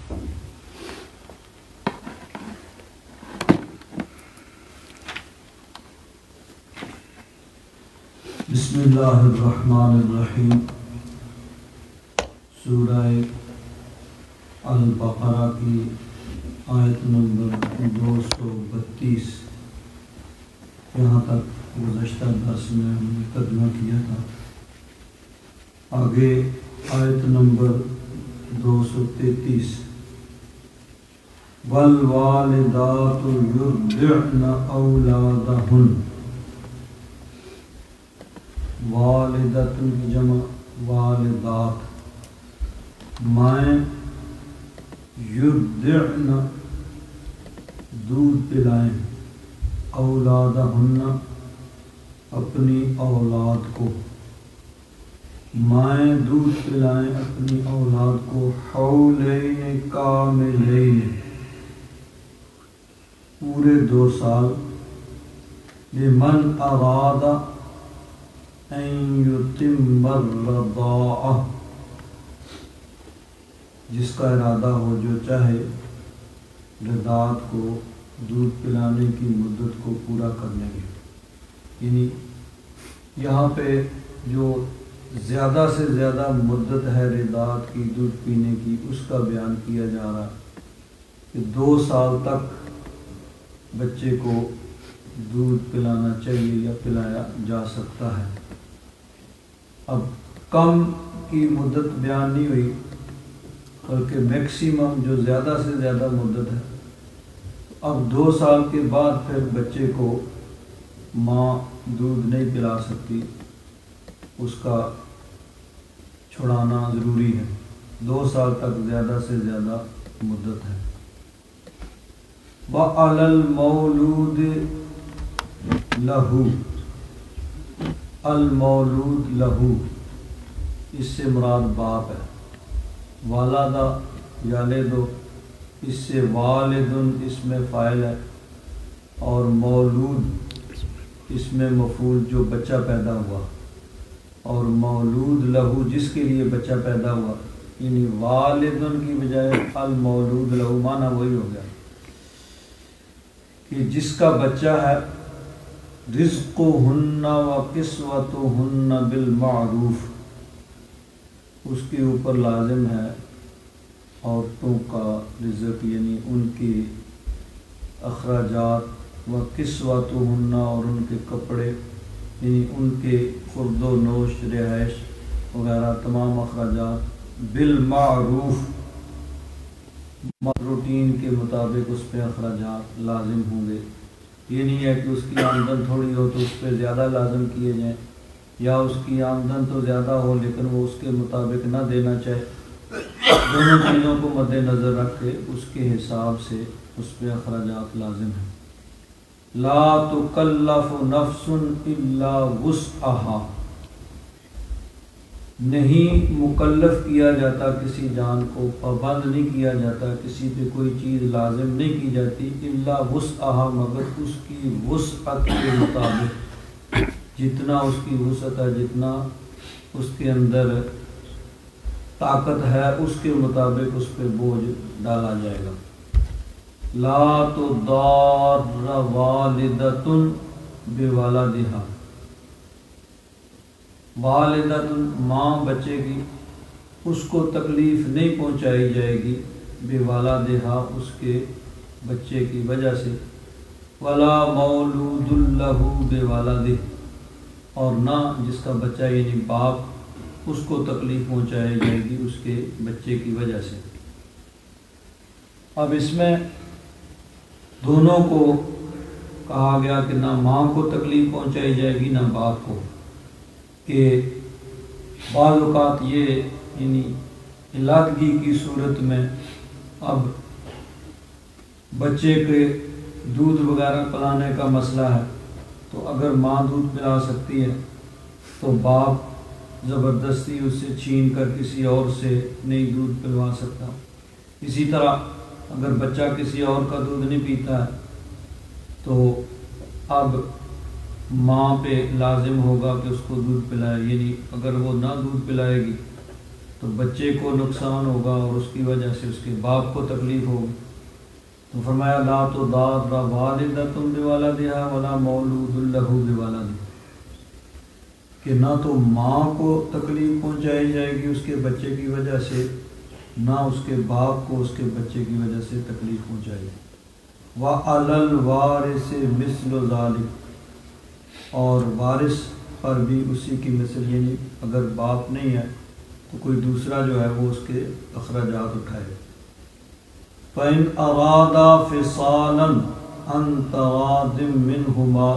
بسم اللہ الرحمن الرحیم۔ سورہ البقرہ کی آیت نمبر 232 یہاں تک گزشتہ درس میں ہم نے ترجمہ کیا تھا۔ آگے آیت نمبر 233 والوالدات یرضعن اولادہن، والدتن کی جمع والدات، مائیں یرضعن دودھ پلائیں، اولادہن اپنی اولاد کو، مائیں دودھ پلائیں اپنی اولاد کو، حولین کاملین پورے 2 سال، لمن اراد ان یتم الرضاعہ جس کا ارادہ ہو، جو چاہے رضاعت کو، دودھ پلانے کی مدت کو پورا کرنے کی۔ یعنی یہاں پہ جو زیادہ سے زیادہ مدت ہے رضاعت کی، دودھ پینے کی، اس کا بیان کیا جا رہا ہے کہ 2 سال تک بچے کو دودھ پلانا چاہیے یا پلایا جا سکتا ہے۔ اب کم کی مدت بیان نہیں ہوئی، بلکہ میکسیمم جو زیادہ سے زیادہ مدت ہے۔ اب 2 سال کے بعد پھر بچے کو ماں دودھ نہیں پلا سکتی، اس کا چھڑانا ضروری ہے۔ 2 سال تک زیادہ سے زیادہ مدت ہے۔ وَعَلَى الْمَوْلُودِ لَهُ، المولود لہو اس سے مراد باپ ہے، والدہ یالدو اس سے والدن اس میں فاعل ہے، اور مولود اس میں مفعول جو بچہ پیدا ہوا، اور مولود لہو جس کے لیے بچہ پیدا ہوا، یعنی والدن کی بجائے المولود لہو معنی وہی ہو گیا کہ جس کا بچہ ہے، رزقہن و کسوتہن بالمعروف اس کے اوپر لازم ہے عورتوں کا رزق، یعنی ان کی اخراجات، و کسوتہن اور ان کے کپڑے، یعنی ان کے خورد و نوش، رہائش وغیرہ تمام اخراجات، بالمعروف روٹین کے مطابق اس پہ اخراجات لازم ہوں گے۔ یہ نہیں ہے کہ اس کی آمدن تھوڑی ہو تو اس پہ زیادہ لازم کیے جائیں، یا اس کی آمدن تو زیادہ ہو لیکن وہ اس کے مطابق نہ دینا چاہے۔ دونوں چیزوں کو مد نظر رکھ کے اس کے حساب سے اس پہ اخراجات لازم ہیں۔ لا تکلف نفس الا وسعها، نہیں مکلف کیا جاتا کسی جان کو، پابند نہیں کیا جاتا کسی پہ، کوئی چیز لازم نہیں کی جاتی، الا وسعها مگر اس کی وسعت کے مطابق، جتنا اس کی وسعت ہے، جتنا اس کے اندر طاقت ہے، اس کے مطابق اس پہ بوجھ ڈالا جائے گا۔ لا تضار والدۃ بولدہا، والدۃ ماں بچے کی، اس کو تکلیف نہیں پہنچائی جائے گی، بولدہا اس کے بچے کی وجہ سے، ولا مولود لہ بولدہ اور نہ جس کا بچہ یعنی باپ اس کو تکلیف پہنچائی جائے گی اس کے بچے کی وجہ سے۔ اب اس میں دونوں کو کہا گیا کہ نہ ماں کو تکلیف پہنچائی جائے گی نہ باپ کو، کہ بعض اوقات یہ یعنی علادگی کی صورت میں اب بچے کے دودھ وغیرہ پلانے کا مسئلہ ہے، تو اگر ماں دودھ پلا سکتی ہے تو باپ زبردستی اس سے چھین کر کسی اور سے نہیں دودھ پلوا سکتا۔ اسی طرح اگر بچہ کسی اور کا دودھ نہیں پیتا ہے تو اب ماں پہ لازم ہوگا کہ اس کو دودھ پلائے، یعنی اگر وہ نہ دودھ پلائے گی تو تو بچے کو نقصان ہوگا اور اس کی وجہ سے اس کے باپ کو تکلیف ہوگی۔ تو فرمایا لا تضار والدۃ بولدہا ولا مولود لہ بولدہ، کہ نہ تو ماں کو تکلیف پہنچائی جائے گی اس کے بچے کی وجہ سے، نہ اس کے باپ کو اس کے بچے کی وجہ سے تکلیف پہنچائی جائے گی۔ وَعَلَى الْوَارِثِ مِثْلُ ذَلِكَ، اور وارث پر بھی اسی کی مثل، یعنی اگر باپ نہیں ہے تو کوئی دوسرا جو ہے وہ اس کے اخراجات اٹھائے۔ فَإِنْ أَرَادَا فِصَالًا عَنْ تَرَاضٍ مِّنْهُمَا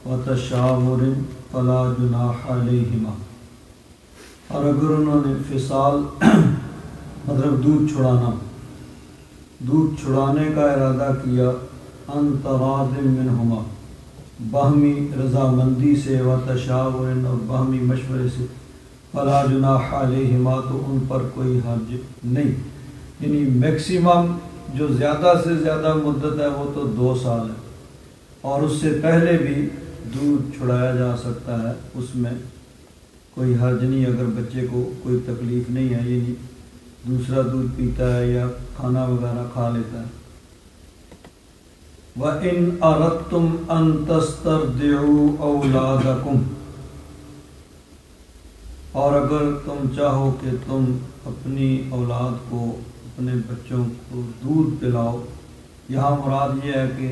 وَتَشَاوُرٍ فَلَا جُنَاحَ عَلَيْهِمَا، اور اگر انہوں نے فصال مطلب دودھ چھڑانے کا ارادہ کیا، عَنْ تَرَاضٍ مِّنْهُمَا، باہمی رضامندی سے، وَتَشَاوُرٍ، اور باہمی مشورے سے، فَلَا جُنَاحَ عَلَيْهِمَا، تو ان پر کوئی حرج نہیں، یعنی میکسیمم جو زیادہ سے زیادہ مدت ہے وہ تو 2 سال ہے، اور اس سے پہلے بھی دودھ چھڑایا جا سکتا ہے، اس میں کوئی حرج نہیں اگر بچے کو کوئی تکلیف نہیں ہے، یعنی دوسرا دودھ پیتا ہے یا کھانا وغیرہ کھا لیتا ہے۔ وَإِنْ أَرَدْتُمْ أَن تَسْتَرْضِعُوا أَوْلَادَكُمْ، اور اگر تم چاہو کہ تم اپنی اولاد کو، اپنے بچوں کو دودھ پلاؤ، یہاں مراد یہ ہے کہ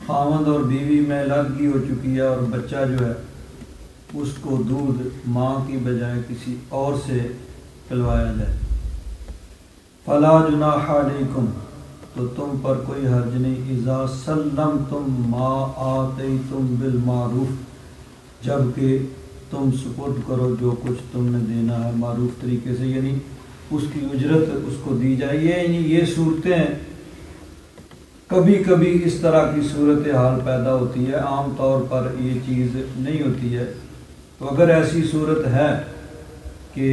خاوند اور بیوی میں علیحدگی ہو چکی ہے اور بچہ جو ہے اس کو دودھ ماں کی بجائے کسی اور سے پلوایا جائے، فلا جناح علیکم، تو تم پر کوئی حرج نہیں، اذا سلمتم ما آتیتم بالمعروف، جب کہ تم سپرد کرو جو کچھ تم نے دینا ہے معروف طریقے سے، یعنی اس کی اجرت اس کو دی جائے۔ یعنی یہ صورتیں کبھی کبھی اس طرح کی صورتحال پیدا ہوتی ہے، عام طور پر یہ چیز نہیں ہوتی ہے۔ تو اگر ایسی صورت ہے کہ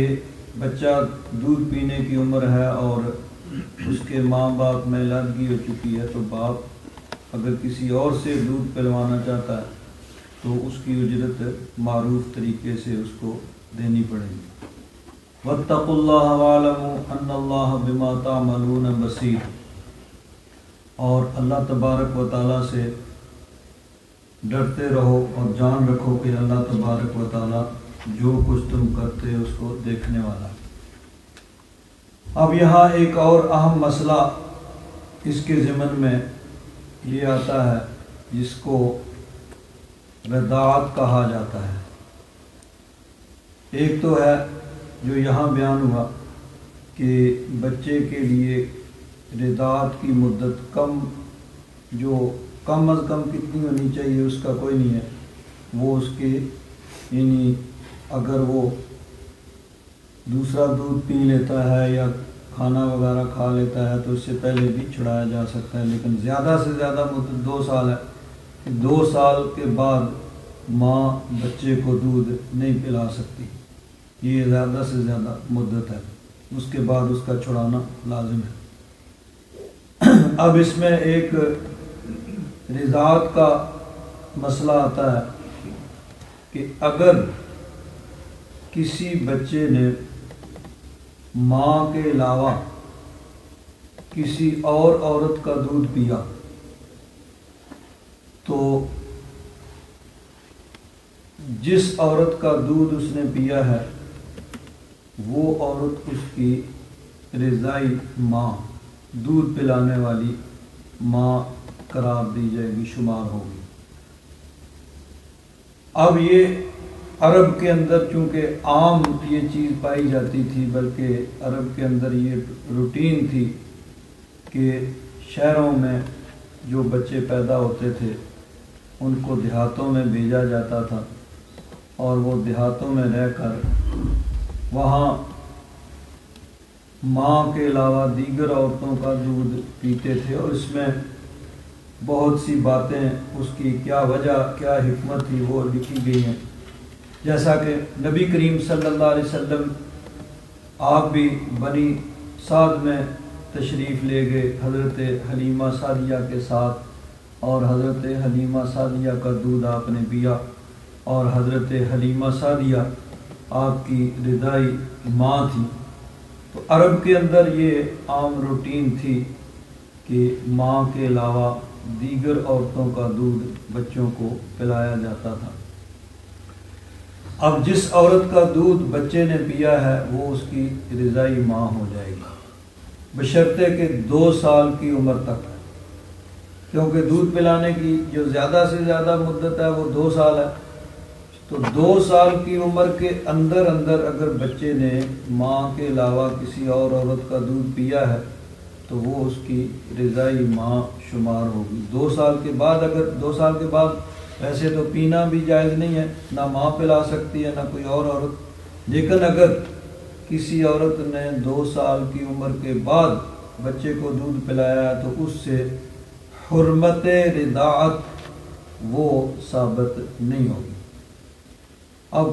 بچہ دودھ پینے کی عمر ہے اور اس کے ماں باپ میں علیحدگی ہو چکی ہے، تو باپ اگر کسی اور سے دودھ پلوانا چاہتا ہے تو اس کی اجرت معروف طریقے سے اس کو دینی پڑے گی۔ وَاتَّقُوا اللَّهَ وَاعْلَمُوا أَنَّ اللَّهَ بِمَا تَعْمَلُونَ بَصِيرٌ، اور اللہ تبارک و تعالیٰ سے ڈرتے رہو اور جان رکھو کہ اللہ تبارک و تعالیٰ جو کچھ تم کرتے اس کو دیکھنے والا ہے۔ اب یہاں ایک اور اہم مسئلہ اس کے ضمن میں یہ آتا ہے جس کو رضاعت کہا جاتا ہے۔ ایک تو ہے جو یہاں بیان ہوا کہ بچے کے لیے رضاعت کی مدت کم از کم کتنی ہونی چاہیے اس کا کوئی نہیں ہے، وہ اس کے یعنی اگر وہ دوسرا دودھ پی لیتا ہے یا کھانا وغیرہ کھا لیتا ہے تو اس سے پہلے بھی چھڑایا جا سکتا ہے، لیکن زیادہ سے زیادہ مدت 2 سال ہے۔ 2 سال کے بعد ماں بچے کو دودھ نہیں پلا سکتی، یہ زیادہ سے زیادہ مدت ہے، اس کے بعد اس کا چھڑانا لازم ہے۔ اب اس میں ایک رضاعت کا مسئلہ آتا ہے کہ اگر کسی بچے نے ماں کے علاوہ کسی اور عورت کا دودھ پیا تو جس عورت کا دودھ اس نے پیا ہے وہ عورت اس کی رضائی ماں، دودھ پلانے والی ماں قرار دی جائے گی، شمار ہوگی۔ اب یہ عرب کے اندر چونکہ عام یہ چیز پائی جاتی تھی، بلکہ عرب کے اندر یہ روٹین تھی کہ شہروں میں جو بچے پیدا ہوتے تھے ان کو دیہاتوں میں بھیجا جاتا تھا اور وہ دیہاتوں میں رہ کر وہاں ماں کے علاوہ دیگر عورتوں کا دودھ پیتے تھے، اور اس میں بہت سی باتیں اس کی کیا وجہ کیا حکمت تھی وہ لکھی گئی ہیں، جیسا کہ نبی کریم صلی اللہ علیہ وسلم آپ بھی بنی سعد میں تشریف لے گئے حضرت حلیمہ سعدیہ کے ساتھ، اور حضرت حلیمہ سعدیہ کا دودھ آپ نے پیا، اور حضرت حلیمہ سعدیہ آپ کی رضائی ماں تھی، تو عرب کے اندر یہ عام روٹین تھی کہ ماں کے علاوہ دیگر عورتوں کا دودھ بچوں کو پلایا جاتا تھا۔ اب جس عورت کا دودھ بچے نے پیا ہے وہ اس کی رضائی ماں ہو جائے گی، بشرطے کہ 2 سال کی عمر تک، کیونکہ دودھ پلانے کی جو زیادہ سے زیادہ مدت ہے وہ 2 سال ہے۔ تو 2 سال کی عمر کے اندر اگر بچے نے ماں کے علاوہ کسی اور عورت کا دودھ پیا ہے تو وہ اس کی رضائی ماں شمار ہوگی۔ 2 سال کے بعد اگر 2 سال کے بعد ویسے تو پینا بھی جائز نہیں ہے، نہ ماں پلا سکتی ہے نہ کوئی اور عورت، لیکن اگر کسی عورت نے 2 سال کی عمر کے بعد بچے کو دودھ پلایا ہے تو اس سے حرمت رضاعت وہ ثابت نہیں ہوگی۔ اب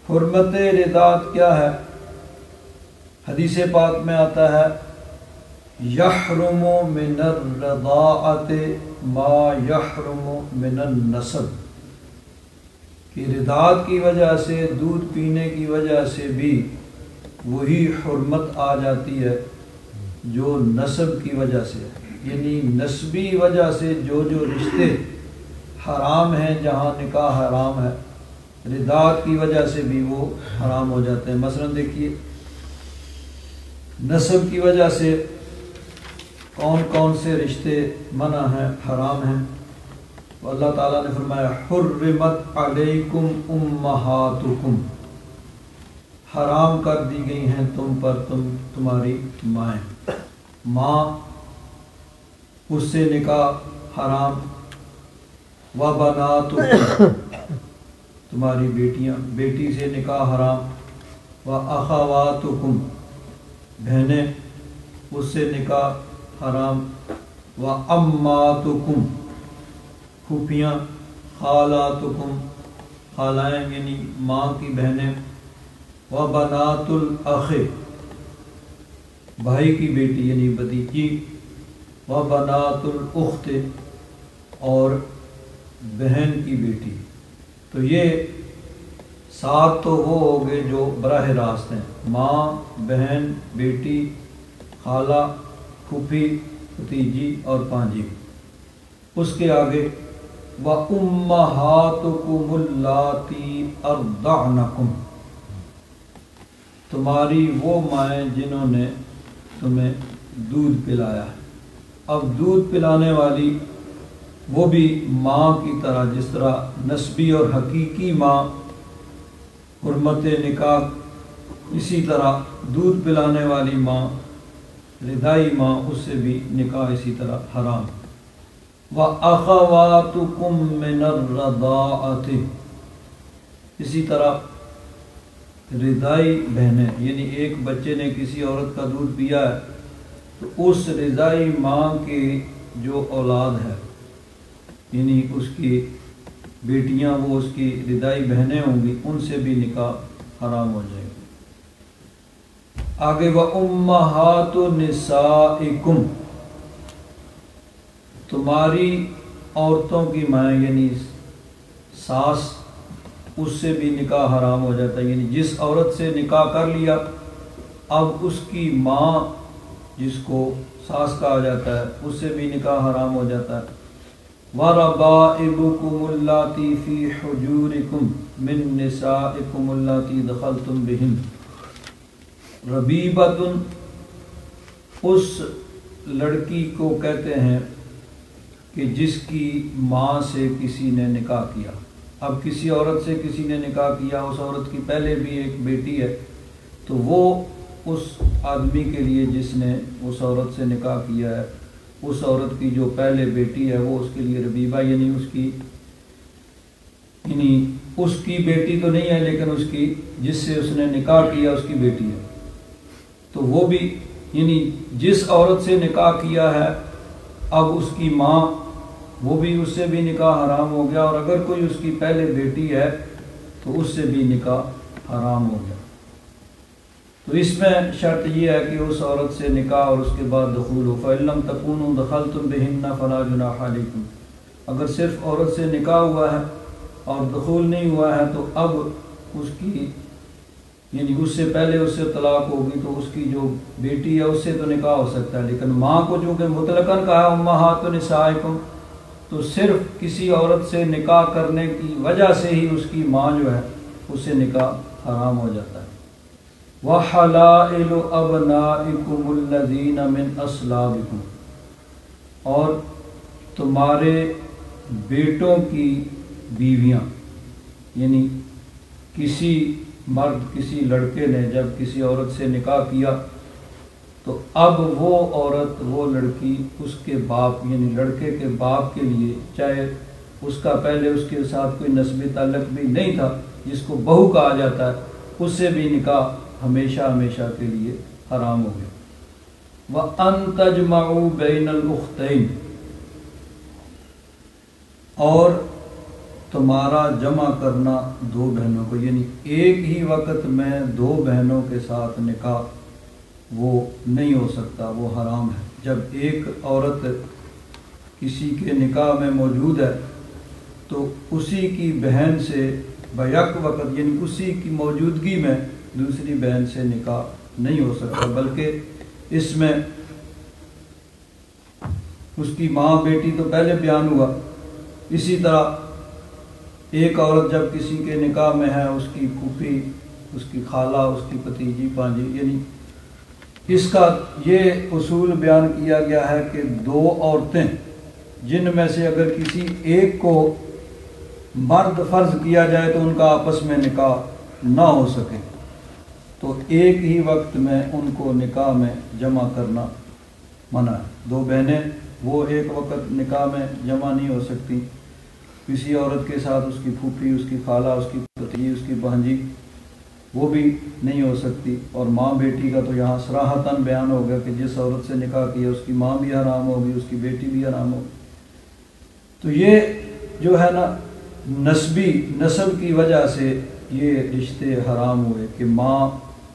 حرمت رضاعت کیا ہے؟ حدیث پاک میں آتا ہے یحرم من الرضاعت ما یحرم من النسب، کہ رضاعت کی وجہ سے، دودھ پینے کی وجہ سے بھی وہی حرمت آ جاتی ہے جو نسب کی وجہ سے، یعنی نسبی وجہ سے جو رشتے حرام ہیں، جہاں نکاح حرام ہے، رضاعت کی وجہ سے بھی وہ حرام ہو جاتے ہیں۔ مثلا دیکھیے نسب کی وجہ سے کون کون سے رشتے منع ہیں، حرام ہیں۔ تو اللہ تعالیٰ نے فرمایا حرمت علیکم امہاتکم، حرام کر دی گئی ہیں تم پر تمہاری مائیں، ماں اس سے نکاح حرام، وبناتکم تمہاری بیٹیاں، بیٹی سے نکاح حرام، واخواتکم بہنیں اس سے نکاح حرام، واماتکم پھوپھیاں، خالاتکم خالائیں یعنی ماں کی بہنیں، وبنات الاخ بھائی کی بیٹی یعنی بھتیجی، وبنات الاخت اور بہن کی بیٹی۔ تو یہ 7 تو وہ ہو گئے جو براہ راست ہیں، ماں، بہن، بیٹی، خالہ، پھوپھی، بھتیجی اور پانجی۔ اس کے آگے وَأُمَّهَاتُكُمُ اللَّاتِي أَرْضَعْنَكُمْ، تمہاری وہ مائیں جنہوں نے تمہیں دودھ پلایا ہے۔ اب دودھ پلانے والی وہ بھی ماں کی طرح، جس طرح نسبی اور حقیقی ماں حرمت نکاح، اسی طرح دودھ پلانے والی ماں، رضائی ماں، اس سے بھی نکاح اسی طرح حرام۔ وَأَخَوَاتُكُم مِّنَ الرَّضَاعَةِ، اسی طرح رضائی بہنیں، یعنی ایک بچے نے کسی عورت کا دودھ پیا ہے تو اس رضائی ماں کی جو اولاد ہے، یعنی اس کی بیٹیاں، وہ اس کی رضائی بہنیں ہوں گی، ان سے بھی نکاح حرام ہو جائے گا۔ آگے وَأُمَّهَاتُ نِسَائِكُمْ، تمہاری عورتوں کی مائیں یعنی ساس، اس سے بھی نکاح حرام ہو جاتا ہے، یعنی جس عورت سے نکاح کر لیا اب اس کی ماں جس کو ساس کہا جاتا ہے اس سے بھی نکاح حرام ہو جاتا ہے۔ وَرَبَائِبُكُمُ اللَّاتِي فِي حُجُورِكُمْ مِن نِّسَائِكُمُ اللَّاتِي دَخَلْتُمْ بِهِنَّ، ربیبۃ اس لڑکی کو کہتے ہیں کہ جس کی ماں سے کسی نے نکاح کیا۔ اب کسی عورت سے کسی نے نکاح کیا، اس عورت کی پہلے بھی ایک بیٹی ہے، تو وہ اس آدمی کے لیے جس نے اس عورت سے نکاح کیا ہے، اس عورت کی جو پہلے بیٹی ہے وہ اس کے لیے ربیبہ، یعنی اس کی بیٹی تو نہیں ہے لیکن اس کی جس سے اس نے نکاح کیا اس کی بیٹی ہے، تو وہ بھی یعنی جس عورت سے نکاح کیا ہے اب اس کی ماں، وہ بھی اس سے بھی نکاح حرام ہو گیا، اور اگر کوئی اس کی پہلے بیٹی ہے تو اس سے بھی نکاح حرام ہو گیا۔ تو اس میں شرط یہ ہے کہ اس عورت سے نکاح اور اس کے بعد دخول ہو۔ فَإِن لَّمْ تَكُونُوا دَخَلْتُم بِهِنَّ فَلَا جُنَاحَ عَلَيْكُمْ، اگر صرف عورت سے نکاح ہوا ہے اور دخول نہیں ہوا ہے تو اب اس کی یعنی اس سے پہلے اس سے طلاق ہوگی تو اس کی جو بیٹی ہے اس سے تو نکاح ہو سکتا ہے، لیکن ماں کو چونکہ مطلقاً کہا امہات نسائکم، تو صرف کسی عورت سے نکاح کرنے کی وجہ سے ہی اس کی ماں جو ہے اس سے نکاح حرام ہو جاتا ہے۔ وَحَلَائِلُ أَبْنَائِكُمُ الَّذِينَ مِنْ أَصْلَابِكُمْ، اور تمہارے بیٹوں کی بیویاں، یعنی کسی مرد کسی لڑکے نے جب کسی عورت سے نکاح کیا تو اب وہ عورت وہ لڑکی اس کے باپ یعنی لڑکے کے باپ کے لیے، چاہے اس کا پہلے اس کے ساتھ کوئی نسبی تعلق بھی نہیں تھا جس کو بہو کہا جاتا ہے، اس سے بھی نکاح ہمیشہ ہمیشہ کے لیے حرام ہو گیا۔ وَأَن تَجْمَعُوا بَيْنَ الْأُخْتَيْنِ، اور تمہارا جمع کرنا دو بہنوں کو، یعنی ایک ہی وقت میں دو بہنوں کے ساتھ نکاح وہ نہیں ہو سکتا، وہ حرام ہے۔ جب ایک عورت کسی کے نکاح میں موجود ہے تو اسی کی بہن سے بیک وقت یعنی اسی کی موجودگی میں دوسری بہن سے نکاح نہیں ہو سکتا، بلکہ اس میں اس کی ماں بیٹی تو پہلے بیان ہوا، اسی طرح ایک عورت جب کسی کے نکاح میں ہے اس کی پھوپھی، اس کی خالہ، اس کی بھتیجی بھانجی، یعنی اس کا یہ اصول بیان کیا گیا ہے کہ دو عورتیں جن میں سے اگر کسی ایک کو مرد فرض کیا جائے تو ان کا آپس میں نکاح نہ ہو سکے تو ایک ہی وقت میں ان کو نکاح میں جمع کرنا منع ہے۔ دو بہنیں وہ ایک وقت نکاح میں جمع نہیں ہو سکتی، کسی عورت کے ساتھ اس کی پھوپھی، اس کی خالہ، اس کی بھتیجی، اس کی بھانجی وہ بھی نہیں ہو سکتی، اور ماں بیٹی کا تو یہاں صراحتاً بیان ہو گیا کہ جس عورت سے نکاح کیا اس کی ماں بھی حرام ہوگی، اس کی بیٹی بھی حرام ہوگی۔ تو یہ جو ہے نا نسبی نسب کی وجہ سے یہ رشتے حرام ہوئے کہ ماں،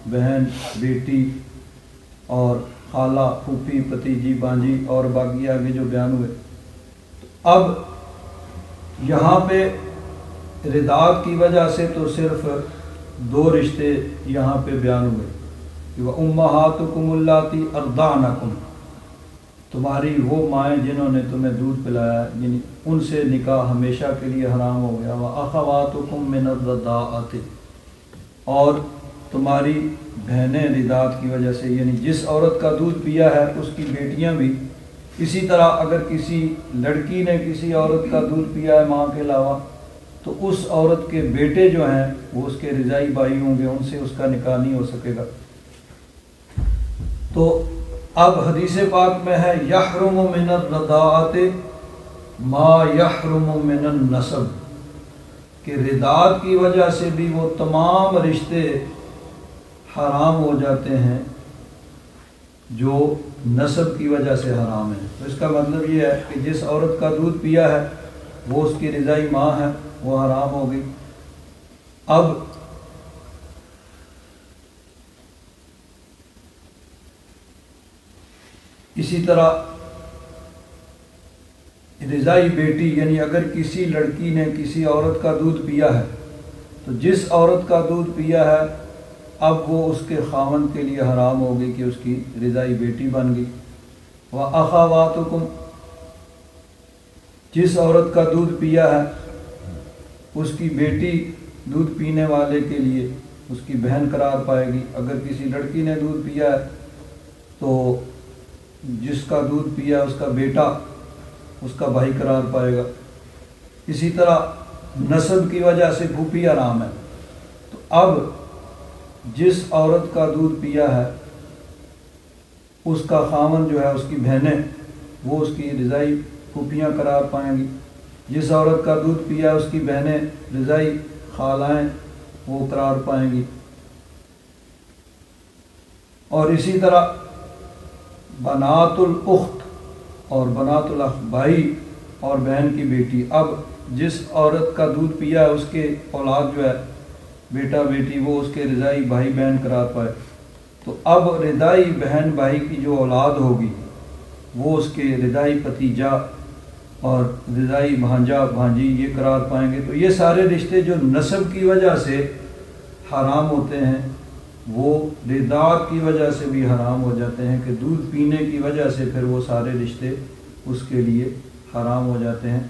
بہن، بیٹی اور خالہ، پھوپھی، بھتیجی، بھانجی اور باقی آگے جو بیان ہوئے۔ اب یہاں پہ رداعت کی وجہ سے تو صرف دو رشتے یہاں پہ بیان ہوئے کہ وَأُمَّهَاتُكُمُ اللَّاتِي أَرْضَعْنَكُمْ، تمہاری وہ مائیں جنہوں نے تمہیں دودھ پلایا، یعنی ان سے نکاح ہمیشہ کے لیے حرام ہو گیا۔ وَأَخَوَاتُكُم مِّنَ الرَّضَاعَةِ، اور تمہاری بہنیں رداعت کی وجہ سے، یعنی جس عورت کا دودھ پیا ہے اس کی بیٹیاں بھی۔ اسی طرح اگر کسی لڑکی نے کسی عورت کا دودھ پیا ہے ماں کے علاوہ تو اس عورت کے بیٹے جو ہیں وہ اس کے رضاعی بھائی ہوں گے، ان سے اس کا نکاح نہیں ہو سکے گا۔ تو اب حدیث پاک میں ہے یحرم من الرضاعۃ ما یحرم من النسب، کہ رداعت کی وجہ سے بھی وہ تمام رشتے حرام ہو جاتے ہیں جو نسب کی وجہ سے حرام ہیں۔ تو اس کا مطلب یہ ہے کہ جس عورت کا دودھ پیا ہے وہ اس کی رضاعی ماں ہے، وہ حرام ہو گئی۔ اب اسی طرح رضاعی بیٹی، یعنی اگر کسی لڑکی نے کسی عورت کا دودھ پیا ہے تو جس عورت کا دودھ پیا ہے اب وہ اس کے خاوند کے لیے حرام ہو گئی کہ اس کی رضاعی بیٹی بن گئی۔ وَأَخَوَاتُكُمْ، جس عورت کا دودھ پیا ہے اس کی بیٹی دودھ پینے والے کے لیے اس کی بہن قرار پائے گی۔ اگر کسی لڑکی نے دودھ پیا ہے تو جس کا دودھ پیا اس کا بیٹا اس کا بھائی قرار پائے گا۔ اسی طرح نسب کی وجہ سے پھوپھی حرام ہے۔ تو اب جس عورت کا دودھ پیا ہے اس کا خاوند جو ہے اس کی بہنیں وہ اس کی رضاعی پھوپھیاں قرار پائیں گی، جس عورت کا دودھ پیا ہے اس کی بہنیں رضاعی خالائیں وہ قرار پائیں گی۔ اور اسی طرح بنات الاخت اور بنات الاخ، بھائی اور بہن کی بیٹی، اب جس عورت کا دودھ پیا ہے اس کے اولاد جو ہے بیٹا بیٹی وہ اس کے رضاعی بھائی بہن قرار پائے، تو اب رضاعی بہن بھائی کی جو اولاد ہوگی وہ اس کے رضاعی بھتیجا اور رضاعی بھانجا بھانجی یہ قرار پائیں گے۔ تو یہ سارے رشتے جو نسب کی وجہ سے حرام ہوتے ہیں وہ رضاعت کی وجہ سے بھی حرام ہو جاتے ہیں کہ دودھ پینے کی وجہ سے پھر وہ سارے رشتے اس کے لیے حرام ہو جاتے ہیں۔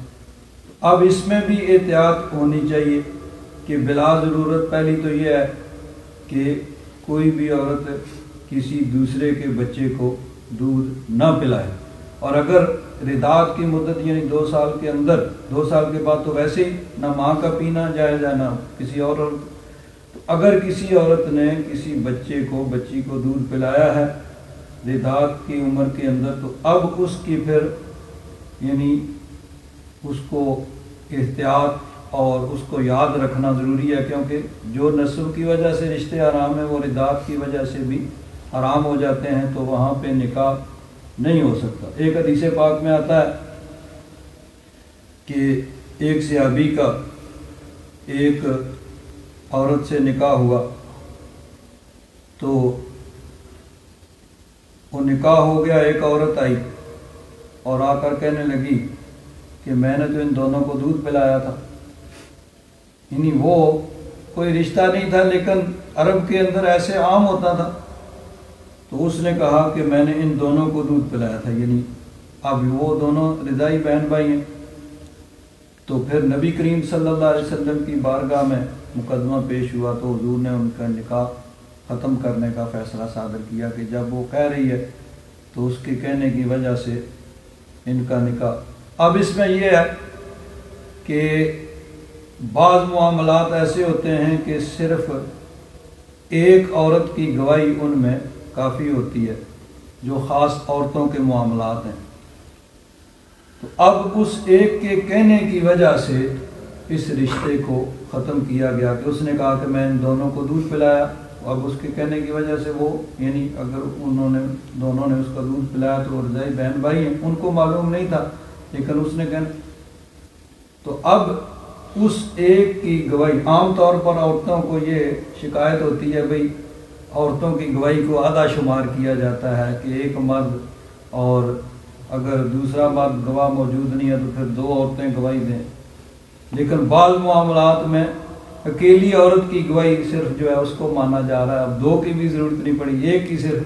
اب اس میں بھی احتیاط ہونی چاہیے کہ بلا ضرورت پہلی تو یہ ہے کہ کوئی بھی عورت کسی دوسرے کے بچے کو دودھ نہ پلائے، اور اگر رضاعت کی مدت یعنی 2 سال کے اندر، 2 سال کے بعد تو ویسے ہی نہ ماں کا پینا جائز ہے نہ کسی اور عورت، تو اگر کسی عورت نے کسی بچے کو بچی کو دودھ پلایا ہے رضاعت کی عمر کے اندر، تو اب اس کی پھر یعنی اس کو احتیاط اور اس کو یاد رکھنا ضروری ہے، کیونکہ جو نسب کی وجہ سے رشتے حرام ہیں وہ رضاعت کی وجہ سے بھی حرام ہو جاتے ہیں، تو وہاں پہ نکاح نہیں ہو سکتا۔ ایک حدیث پاک میں آتا ہے کہ ایک صحابی کا ایک عورت سے نکاح ہوا، تو وہ نکاح ہو گیا، ایک عورت آئی اور آ کر کہنے لگی کہ میں نے تو ان دونوں کو دودھ پلایا تھا، یعنی وہ کوئی رشتہ نہیں تھا لیکن عرب کے اندر ایسے عام ہوتا تھا، تو اس نے کہا کہ میں نے ان دونوں کو دودھ پلایا تھا، یعنی اب وہ دونوں رضائی بہن بھائی ہیں۔ تو پھر نبی کریم صلی اللہ علیہ وسلم کی بارگاہ میں مقدمہ پیش ہوا، تو حضور نے ان کا نکاح ختم کرنے کا فیصلہ صادر کیا کہ جب وہ کہہ رہی ہے تو اس کے کہنے کی وجہ سے ان کا نکاح۔ اب اس میں یہ ہے کہ بعض معاملات ایسے ہوتے ہیں کہ صرف ایک عورت کی گواہی ان میں کافی ہوتی ہے، جو خاص عورتوں کے معاملات ہیں، تو اب اس ایک کے کہنے کی وجہ سے اس رشتے کو ختم کیا گیا کہ اس نے کہا کہ میں ان دونوں کو دودھ پلایا، اب اس کے کہنے کی وجہ سے وہ یعنی اگر دونوں نے اس کا دودھ پلایا تو وہ رضائی بہن بھائی ہیں، ان کو معلوم نہیں تھا لیکن اس نے کہنا، تو اب اس ایک کی گواہی، عام طور پر عورتوں کو یہ شکایت ہوتی ہے بھئی عورتوں کی گواہی کو آدھا شمار کیا جاتا ہے کہ ایک مرد اور اگر دوسرا مرد گواہ موجود نہیں ہے تو پھر 2 عورتیں گواہی دیں، لیکن بعض معاملات میں اکیلی عورت کی گواہی صرف جو ہے اس کو مانا جا رہا ہے، اب 2 کی بھی ضرورت نہیں پڑی، ایک کی صرف،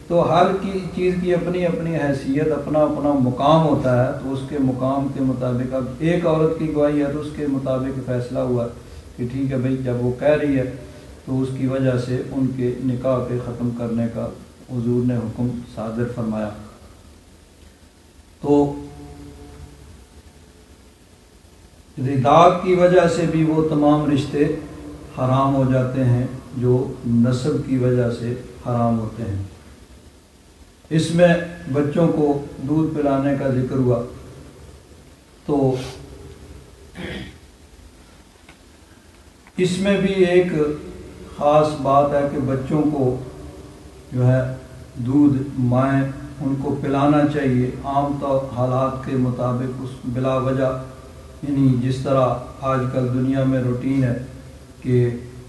تو ہر چیز کی اپنی اپنی حیثیت، اپنا اپنا مقام ہوتا ہے، تو اس کے مقام کے مطابق اب ایک عورت کی گواہی ہے تو اس کے مطابق فیصلہ ہوا کہ ٹھیک ہے بھئی جب وہ کہہ رہی ہے تو اس کی وجہ سے ان کے نکاح کے ختم کرنے کا حضور نے حکم صادر فرمایا۔ تو رضاعت کی وجہ سے بھی وہ تمام رشتے حرام ہو جاتے ہیں جو نسب کی وجہ سے حرام ہوتے ہیں۔ اس میں بچوں کو دودھ پلانے کا ذکر ہوا، تو اس میں بھی ایک خاص بات ہے کہ بچوں کو جو ہے دودھ مائیں ان کو پلانا چاہیے عام طور حالات کے مطابق، اس بلا وجہ یعنی جس طرح آج کل دنیا میں روٹین ہے کہ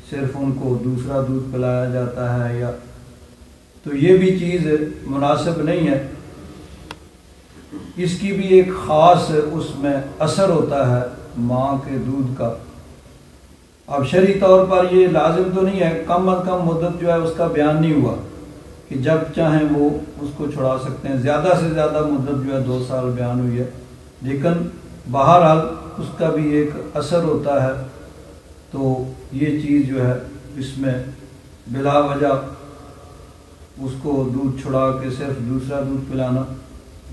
صرف ان کو دوسرا دودھ پلایا جاتا ہے، یا تو یہ بھی چیز مناسب نہیں ہے، اس کی بھی ایک خاص اس میں اثر ہوتا ہے ماں کے دودھ کا۔ اب شرعی طور پر یہ لازم تو نہیں ہے، کم از کم مدت جو ہے اس کا بیان نہیں ہوا کہ جب چاہیں وہ اس کو چھڑا سکتے ہیں، زیادہ سے زیادہ مدت جو ہے 2 سال بیان ہوئی ہے، لیکن بہرحال اس کا بھی ایک اثر ہوتا ہے، تو یہ چیز جو ہے اس میں بلا وجہ اس کو دودھ چھڑا کے صرف دوسرا دودھ پلانا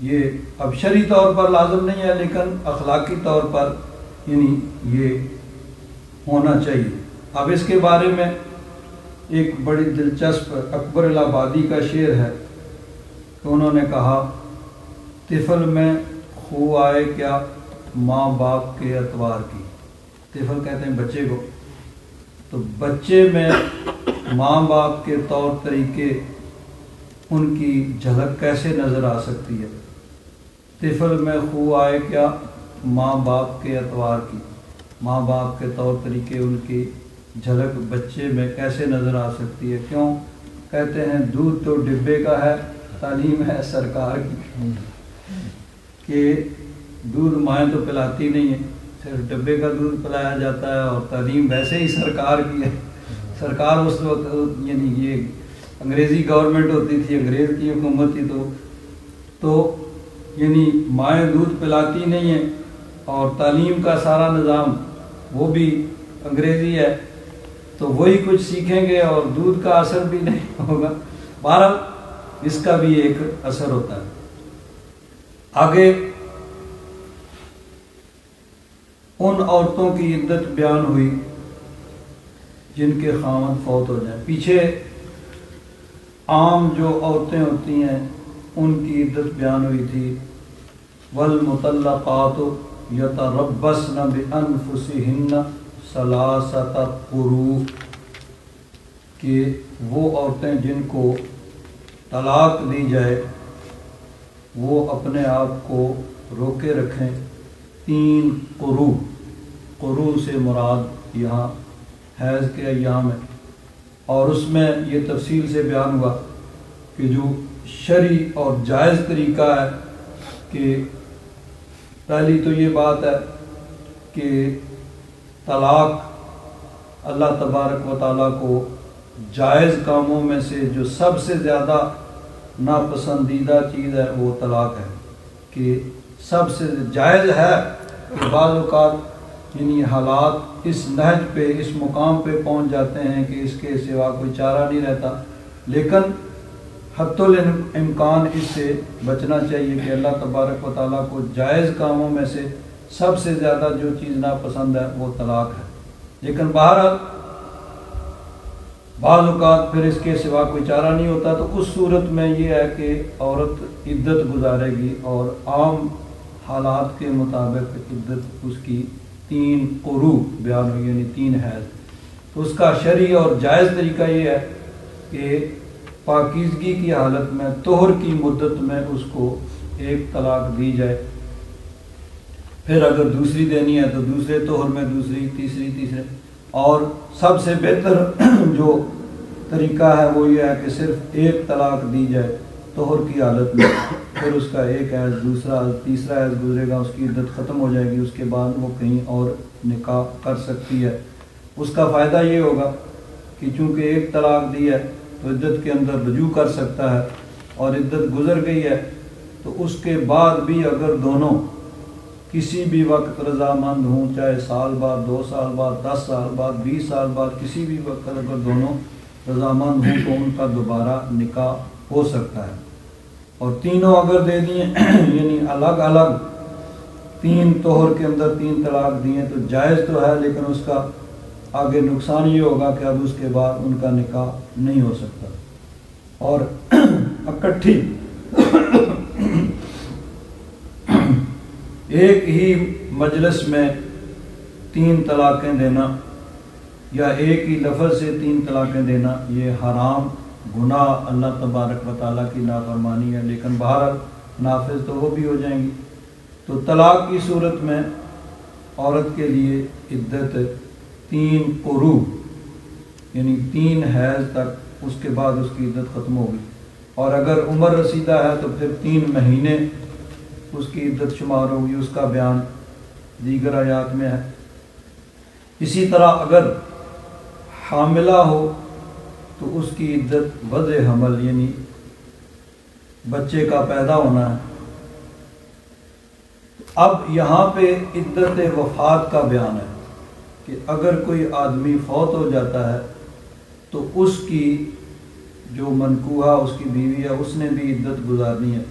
یہ اب شرعی طور پر لازم نہیں ہے، لیکن اخلاقی طور پر یعنی یہ ہونا چاہیے۔ اب اس کے بارے میں ایک بڑی دلچسپ اکبر الہٰبادی کا شعر ہے کہ انہوں نے کہا، طفل میں خو آئے کیا ماں باپ کے اطوار کی، طفل کہتے ہیں بچے کو، تو بچے میں ماں باپ کے طور طریقے ان کی جھلک کیسے نظر آ سکتی ہے، طفل میں خو آئے کیا ماں باپ کے اطوار کی، ماں باپ کے طور طریقے ان کی جھلک بچے میں کیسے نظر آ سکتی ہے، کیوں کہتے ہیں دودھ تو ڈبے کا ہے تعلیم ہے سرکار کی، کہ دودھ مائیں تو پلاتی نہیں ہیں، صرف ڈبے کا دودھ پلایا جاتا ہے اور تعلیم ویسے ہی سرکار کی ہے، سرکار اس وقت یعنی یہ انگریزی گورنمنٹ ہوتی تھی، انگریز کی حکومت تھی، تو یعنی مائیں دودھ پلاتی نہیں ہیں اور تعلیم کا سارا نظام وہ بھی انگریزی ہے، تو وہی کچھ سیکھیں گے اور دودھ کا اثر بھی نہیں ہوگا۔ بہرحال اس کا بھی ایک اثر ہوتا ہے۔ آگے ان عورتوں کی عدت بیان ہوئی جن کے خاوند فوت ہو جائیں۔ پیچھے عام جو عورتیں ہوتی ہیں ان کی عدت بیان ہوئی تھی، والمطلقات یتربصن بانفسہن ثلاثۃ قروء، کہ وہ عورتیں جن کو طلاق دی جائے وہ اپنے آپ کو روکے رکھیں 3 قروء۔ قروء سے مراد یہاں حیض کے ایام ہے، اور اس میں یہ تفصیل سے بیان ہوا کہ جو شرعی اور جائز طریقہ ہے کہ پہلی تو یہ بات ہے کہ طلاق اللہ تبارک و تعالیٰ کو جائز کاموں میں سے جو سب سے زیادہ ناپسندیدہ چیز ہے وہ طلاق ہے، کہ سب سے جائز ہے کہ بعض اوقات یعنی حالات اس نہج پہ، اس مقام پہ پہنچ جاتے ہیں کہ اس کے سوا کوئی چارہ نہیں رہتا، لیکن حتی الامکان اس سے بچنا چاہیے کہ اللہ تبارک و تعالیٰ کو جائز کاموں میں سے سب سے زیادہ جو چیز ناپسند ہے وہ طلاق ہے۔ لیکن بہرحال بعض اوقات پھر اس کے سوا کوئی چارہ نہیں ہوتا، تو اس صورت میں یہ ہے کہ عورت عدت گزارے گی، اور عام حالات کے مطابق عدت اس کی 3 قروء بیان ہوئی، یعنی 3 حیض۔ تو اس کا شرعی اور جائز طریقہ یہ ہے کہ پاکیزگی کی حالت میں طہر کی مدت میں اس کو 1 طلاق دی جائے، پھر اگر دوسری دینی ہے تو دوسرے طہر میں دوسری، تیسرے، اور سب سے بہتر جو طریقہ ہے وہ یہ ہے کہ صرف 1 طلاق دی جائے طہر کی حالت میں، پھر اس کا 1 حیض، دوسرا، تیسرا حیض گزرے گا، اس کی عدت ختم ہو جائے گی، اس کے بعد وہ کہیں اور نکاح کر سکتی ہے۔ اس کا فائدہ یہ ہوگا کہ چونکہ 1 طلاق دی ہے تو عدت کے اندر رجوع کر سکتا ہے، اور عدت گزر گئی ہے تو اس کے بعد بھی اگر دونوں کسی بھی وقت رضامند ہوں، چاہے سال بعد، 2 سال بعد، 10 سال بعد، 20 سال بعد، کسی بھی وقت اگر دونوں رضامند ہوں تو ان کا دوبارہ نکاح ہو سکتا ہے۔ اور تینوں اگر دے دیے یعنی الگ الگ 3 طہر کے اندر 3 طلاق دیے تو جائز تو ہے، لیکن اس کا آگے نقصان یہ ہوگا کہ اب اس کے بعد ان کا نکاح نہیں ہو سکتا۔ اور اکٹھی ایک ہی مجلس میں 3 طلاقیں دینا یا ایک ہی لفظ سے 3 طلاقیں دینا یہ حرام، گناہ، اللہ تبارک و تعالیٰ کی نافرمانی ہے، لیکن بہرحال نافذ تو وہ بھی ہو جائیں گی۔ تو طلاق کی صورت میں عورت کے لیے عدت 3 قروء یعنی 3 حیض تک، اس کے بعد اس کی عدت ختم ہوگی، اور اگر عمر رسیدہ ہے تو پھر 3 مہینے اس کی عدت شمار ہوگی، اس کا بیان دیگر آیات میں ہے۔ اسی طرح اگر حاملہ ہو تو اس کی عدت وضع حمل یعنی بچے کا پیدا ہونا ہے۔ اب یہاں پہ عدت وفات کا بیان ہے کہ اگر کوئی آدمی فوت ہو جاتا ہے تو اس کی جو منکوحہ اس کی بیوی ہے اس نے بھی عدت گزارنی ہے،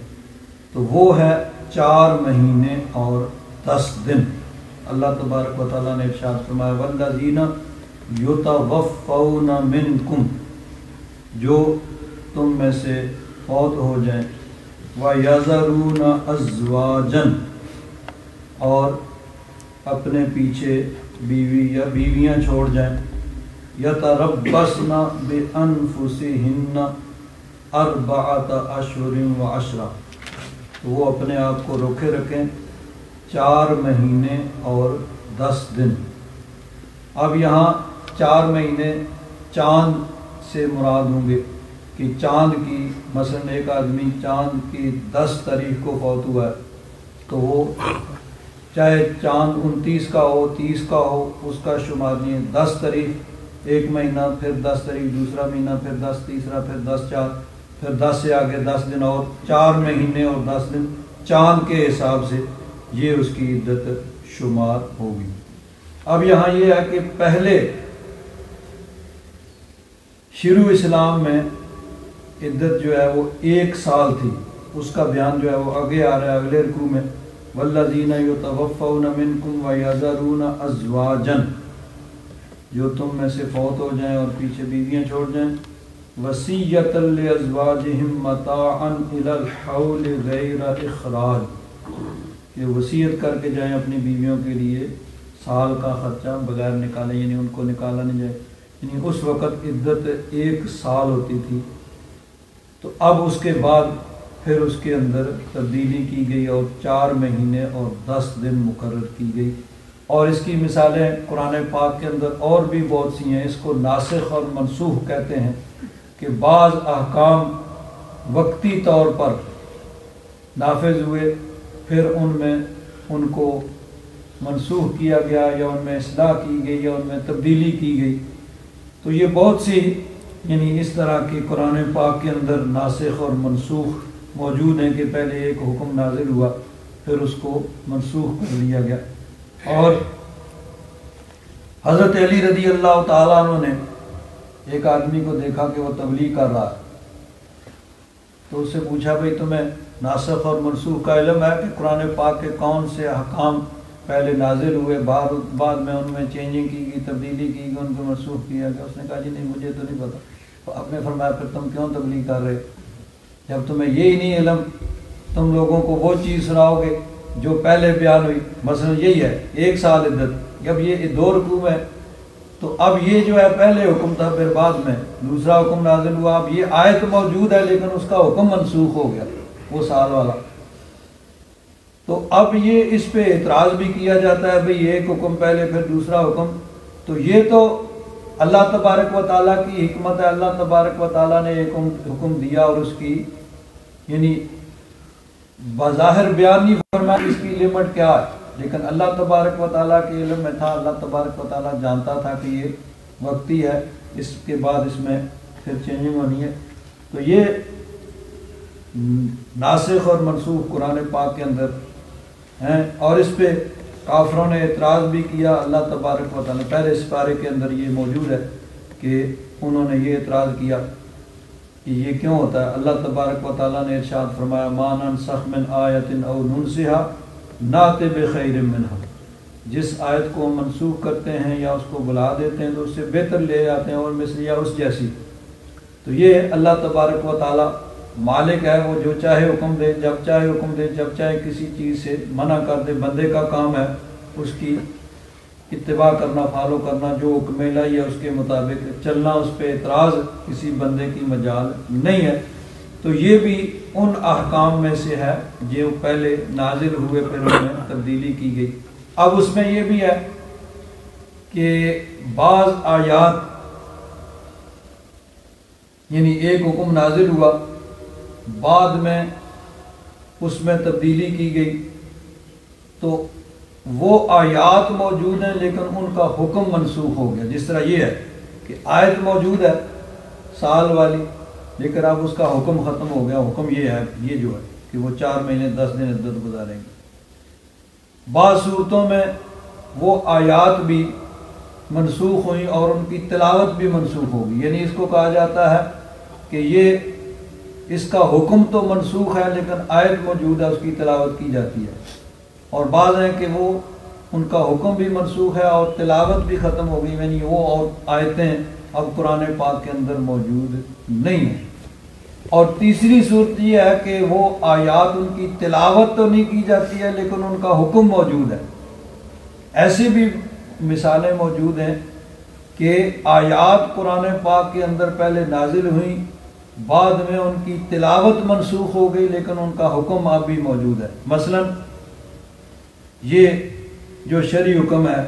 تو وہ ہے 4 مہینے اور 10 دن۔ اللہ تبارک و تعالیٰ نے ارشاد فرمایا والذین یتوفون منکم، جو تم میں سے فوت ہو جائیں، وَيَذَرُونَ أَزْوَاجًا، اور اپنے پیچھے بیوی یا بیویاں چھوڑ جائیں، يَتَرَبَّصْنَ بِأَنفُسِهِنَّ 4 أشهر و10، تو وہ اپنے آپ کو روکے رکھیں 4 مہینے اور 10 دن۔ اب یہاں 4 مہینے چاند سے مراد ہوں گے کہ چاند کی مثلا ایک آدمی چاند کی 10 تاریخ کو فوت ہوا ہے تو وہ چاہے چاند 29 کا ہو 30 کا ہو اس کا شمار نہیں ہے، 10 تاریخ ایک مہینہ، پھر 10 تاریخ دوسرا مہینہ، پھر 10 تیسرا، پھر 10 4، پھر 10 سے آگے 10 دن اور 4 مہینے اور 10 دن چاند کے حساب سے یہ اس کی عدت شمار ہوگی۔ اب یہاں یہ ہے کہ پہلے شروع اسلام میں عدت جو ہے وہ 1 سال تھی، اس کا بیان جو ہے وہ آگے آ رہا ہے اگلے رکوع میں، والذین یتوفون منکم ویذرون ازواجا، جو تم میں سے فوت ہو جائیں اور پیچھے بیویاں چھوڑ جائیں، وصیۃ لازواجہم متاعا الی الحول غیر اخراج، کہ وصیت کر کے جائیں اپنی بیویوں کے لیے سال کا خرچہ بغیر نکالے، یعنی ان کو نکالا نہیں جائے، یعنی اس وقت عدت 1 سال ہوتی تھی۔ تو اب اس کے بعد پھر اس کے اندر تبدیلی کی گئی اور 4 مہینے اور 10 دن مقرر کی گئی، اور اس کی مثالیں قرآن پاک کے اندر اور بھی بہت سی ہیں۔ اس کو ناسخ اور منسوخ کہتے ہیں کہ بعض احکام وقتی طور پر نافذ ہوئے، پھر ان میں ان کو منسوخ کیا گیا یا ان میں اصلاح کی گئی یا ان میں تبدیلی کی گئی۔ تو یہ بہت سی یعنی اس طرح کی قرآن پاک کے اندر ناسخ اور منسوخ موجود ہیں کہ پہلے ایک حکم نازل ہوا پھر اس کو منسوخ کر دیا گیا۔ اور حضرت علی رضی اللہ تعالیٰ عنہ نے ایک آدمی کو دیکھا کہ وہ تبلیغ کر رہا ہے، تو اس سے پوچھا بھئی تمہیں ناسخ اور منسوخ کا علم ہے کہ قرآن پاک کے کون سے احکام پہلے نازل ہوئے، بعد میں ان میں چینجنگ کی گئی، تبدیلی کی گئی، ان کو منسوخ کیا گیا؟ اس نے کہا جی نہیں مجھے تو نہیں پتہ۔ تو آپ نے فرمایا پھر تم کیوں تبلیغ کر رہے؟ جب تمہیں یہی نہیں علم، تم لوگوں کو وہ چیز سناؤ گے جو پہلے بیان ہوئی۔ مثلا یہی ہے 1 سال عدت، جب یہ 2 رکوع ہے تو اب یہ جو ہے پہلے حکم تھا، پھر بعد میں دوسرا حکم نازل ہوا، اب یہ آیت موجود ہے لیکن اس کا حکم منسوخ ہو گیا وہ سال والا۔ تو اب یہ اس پہ اعتراض بھی کیا جاتا ہے بھئی ایک حکم پہلے پھر دوسرا حکم، تو یہ تو اللہ تبارک و تعالیٰ کی حکمت ہے۔ اللہ تبارک و تعالیٰ نے ایک حکم دیا اور اس کی یعنی بظاہر بیان نہیں فرمایا اس کی لمٹ کیا ہے، لیکن اللہ تبارک و تعالیٰ کے علم میں تھا، اللہ تبارک و تعالیٰ جانتا تھا کہ یہ وقتی ہے، اس کے بعد اس میں پھر چینجنگ ہونی ہے۔ تو یہ ناسخ اور منسوخ قرآن پاک کے اندر ہیں، اور اس پہ کافروں نے اعتراض بھی کیا۔ اللہ تبارک و تعالیٰ پہلے سپارے کے اندر یہ موجود ہے کہ انہوں نے یہ اعتراض کیا کہ یہ کیوں ہوتا ہے۔ اللہ تبارک و تعالیٰ نے ارشاد فرمایا ما ننسخ من آیت او ننسها نأت بخیر منہا، جس آیت کو ہم منسوخ کرتے ہیں یا اس کو بلا دیتے ہیں تو اس سے بہتر لے آتے ہیں اور مثل یا اس جیسی۔ تو یہ اللہ تبارک و تعالیٰ مالک ہے، وہ جو چاہے حکم دے، جب چاہے حکم دے، جب چاہے کسی چیز سے منع کر دے۔ بندے کا کام ہے اس کی اتباع کرنا، فالو کرنا، جو حکم الہی ہے اس کے مطابق چلنا، اس پہ اعتراض کسی بندے کی مجال نہیں ہے۔ تو یہ بھی ان احکام میں سے ہے جو پہلے نازل ہوئے پھر ان میں تبدیلی کی گئی۔ اب اس میں یہ بھی ہے کہ بعض آیات یعنی ایک حکم نازل ہوا، بعد میں اس میں تبدیلی کی گئی، تو وہ آیات موجود ہیں لیکن ان کا حکم منسوخ ہو گیا۔ جس طرح یہ ہے کہ آیت موجود ہے سال والی لیکن اب اس کا حکم ختم ہو گیا۔ حکم یہ ہے، یہ جو ہے کہ وہ 4 مہینے 10 دن عدت گزاریں گے۔ بعض صورتوں میں وہ آیات بھی منسوخ ہوئیں اور ان کی تلاوت بھی منسوخ ہوگی، یعنی اس کو کہا جاتا ہے کہ یہ اس کا حکم تو منسوخ ہے لیکن آیت موجود ہے، اس کی تلاوت کی جاتی ہے۔ اور بعض ہیں کہ وہ ان کا حکم بھی منسوخ ہے اور تلاوت بھی ختم ہو گئی، یعنی وہ اور آیتیں اب قرآن پاک کے اندر موجود نہیں ہیں۔ اور تیسری صورت یہ ہے کہ وہ آیات ان کی تلاوت تو نہیں کی جاتی ہے لیکن ان کا حکم موجود ہے۔ ایسی بھی مثالیں موجود ہیں کہ آیات قرآن پاک کے اندر پہلے نازل ہوئیں، بعد میں ان کی تلاوت منسوخ ہو گئی لیکن ان کا حکم اب بھی موجود ہے۔ مثلا یہ جو شرعی حکم ہے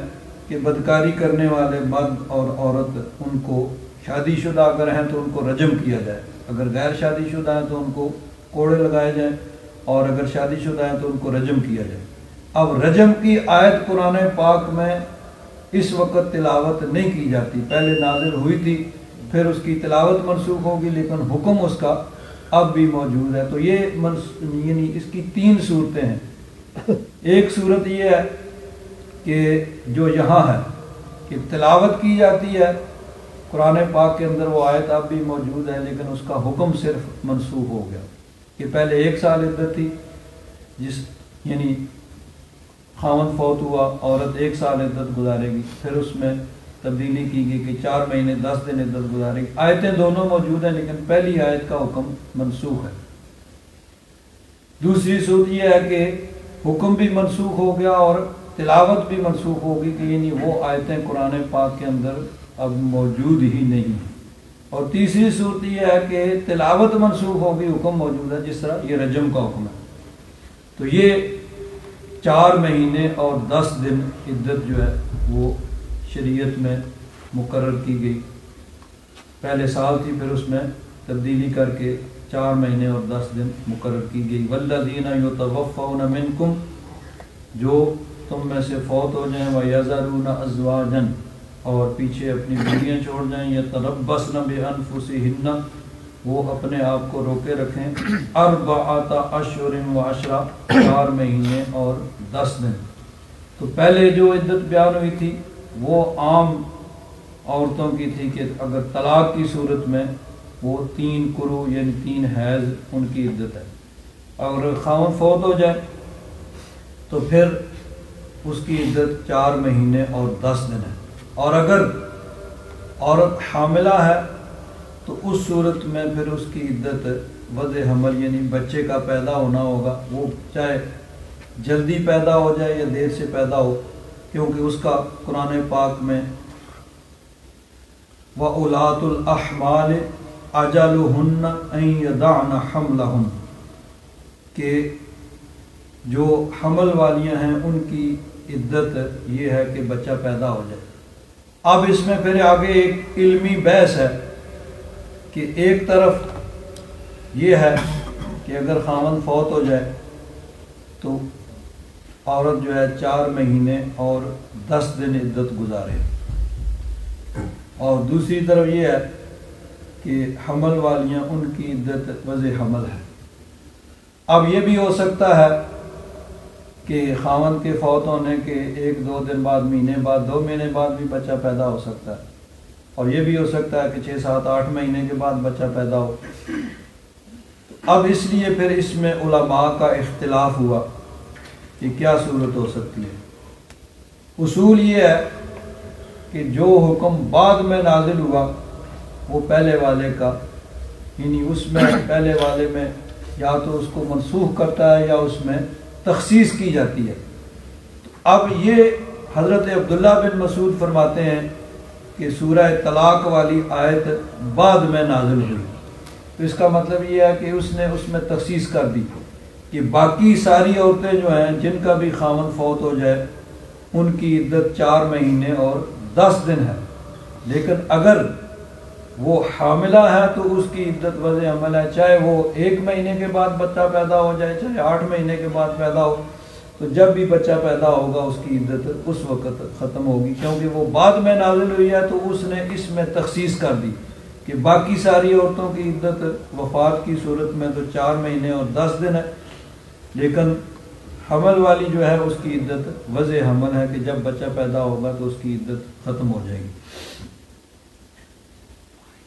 کہ بدکاری کرنے والے مرد اور عورت ان کو شادی شدہ اگر ہیں تو ان کو رجم کیا جائے، اگر غیر شادی شدہ ہیں تو ان کو کوڑے لگائے جائیں، اور اگر شادی شدہ ہیں تو ان کو رجم کیا جائے۔ اب رجم کی آیت قرآن پاک میں اس وقت تلاوت نہیں کی جاتی، پہلے نازل ہوئی تھی پھر اس کی تلاوت منسوخ ہوگی لیکن حکم اس کا اب بھی موجود ہے۔ تو یہ یعنی اس کی 3 صورتیں ہیں۔ ایک صورت یہ ہے کہ جو یہاں ہے کہ تلاوت کی جاتی ہے قرآن پاک کے اندر، وہ آیت اب بھی موجود ہے لیکن اس کا حکم صرف منسوخ ہو گیا کہ پہلے 1 سال عدت تھی، یعنی خاوند فوت ہوا، عورت 1 سال عدت گزارے گی، پھر اس میں تبدیلی کی گئی کہ 4 مہینے 10 دن عدت گزارے گی۔ آیتیں دونوں موجود ہیں لیکن پہلی آیت کا حکم منسوخ ہے۔ دوسری صورت یہ ہے کہ حکم بھی منسوخ ہو گیا اور تلاوت بھی منسوخ ہوگی کہ یعنی وہ آیتیں قرآن پاک کے اندر اب موجود ہی نہیں ہیں۔ اور تیسری صورت یہ ہے کہ تلاوت منسوخ ہوگی، حکم موجود ہے، جس طرح یہ رجم کا حکم ہے۔ تو یہ 4 مہینے اور 10 دن عدت جو ہے وہ شریعت میں مقرر کی گئی۔ پہلے سال تھی، پھر اس میں تبدیلی کر کے 4 مہینے اور 10 دن مقرر کی گئی۔ والذین یتوفون منکم، جو تم میں سے فوت ہو جائیں، ویذرون ازواجا، اور پیچھے اپنی بیویاں چھوڑ جائیں، یتربصن بانفسہن، وہ اپنے آپ کو روکے رکھیں، 4 اشہر و 10 4 مہینے اور 10 دن۔ تو پہلے جو عدت بیان ہوئی تھی وہ عام عورتوں کی تھی کہ اگر طلاق کی صورت میں وہ 3 قروء یعنی 3 حیض ان کی عدت ہے۔ اگر خاوند فوت ہو جائے تو پھر اس کی عدت 4 مہینے اور 10 دن ہے۔ اور اگر عورت حاملہ ہے تو اس صورت میں پھر اس کی عدت وضع حمل یعنی بچے کا پیدا ہونا ہوگا، وہ چاہے جلدی پیدا ہو جائے یا دیر سے پیدا ہو، کیونکہ اس کا قرآن پاک میں وَأُولَاتُ الْأَحْمَالِ أَجَلُهُنَّ أَن يَضَعْنَ حَمْلَهُنَّ، کہ جو حمل والیاں ہیں ان کی عدت یہ ہے کہ بچہ پیدا ہو جائے۔ اب اس میں پھر آگے ایک علمی بحث ہے کہ ایک طرف یہ ہے کہ اگر خاوند فوت ہو جائے تو عورت جو ہے 4 مہینے اور 10 دن عدت گزارے، اور دوسری طرف یہ ہے کہ حمل والیاں ان کی عدت وضع حمل ہے۔ اب یہ بھی ہو سکتا ہے کہ خاوند کے فوت ہونے کے 1-2 دن بعد، مہینے بعد، 2 مہینے بعد بھی بچہ پیدا ہو سکتا ہے، اور یہ بھی ہو سکتا ہے کہ 6-7-8 مہینے کے بعد بچہ پیدا ہو۔ اب اس لیے پھر اس میں علماء کا اختلاف ہوا کہ کیا صورت ہو سکتی ہے۔ اصول یہ ہے کہ جو حکم بعد میں نازل ہوا وہ پہلے والے کا، یعنی اس میں پہلے والے میں یا تو اس کو منسوخ کرتا ہے یا اس میں تخصیص کی جاتی ہے۔ اب یہ حضرت عبداللہ بن مسعود فرماتے ہیں کہ سورہ طلاق والی آیت بعد میں نازل ہوئی، تو اس کا مطلب یہ ہے کہ اس نے اس میں تخصیص کر دی کہ باقی ساری عورتیں جو ہیں جن کا بھی خاوند فوت ہو جائے ان کی عدت 4 مہینے اور 10 دن ہے، لیکن اگر وہ حاملہ ہے تو اس کی عدت وضع حمل ہے، چاہے وہ 1 مہینے کے بعد بچہ پیدا ہو جائے چاہے 8 مہینے کے بعد پیدا ہو، تو جب بھی بچہ پیدا ہوگا اس کی عدت اس وقت ختم ہوگی، کیونکہ وہ بعد میں نازل ہوئی ہے تو اس نے اس میں تخصیص کر دی کہ باقی ساری عورتوں کی عدت وفات کی صورت میں تو 4 مہینے اور 10 دن ہے، لیکن حمل والی جو ہے اس کی عدت وضع حمل ہے کہ جب بچہ پیدا ہوگا تو اس کی عدت ختم ہو جائے گی۔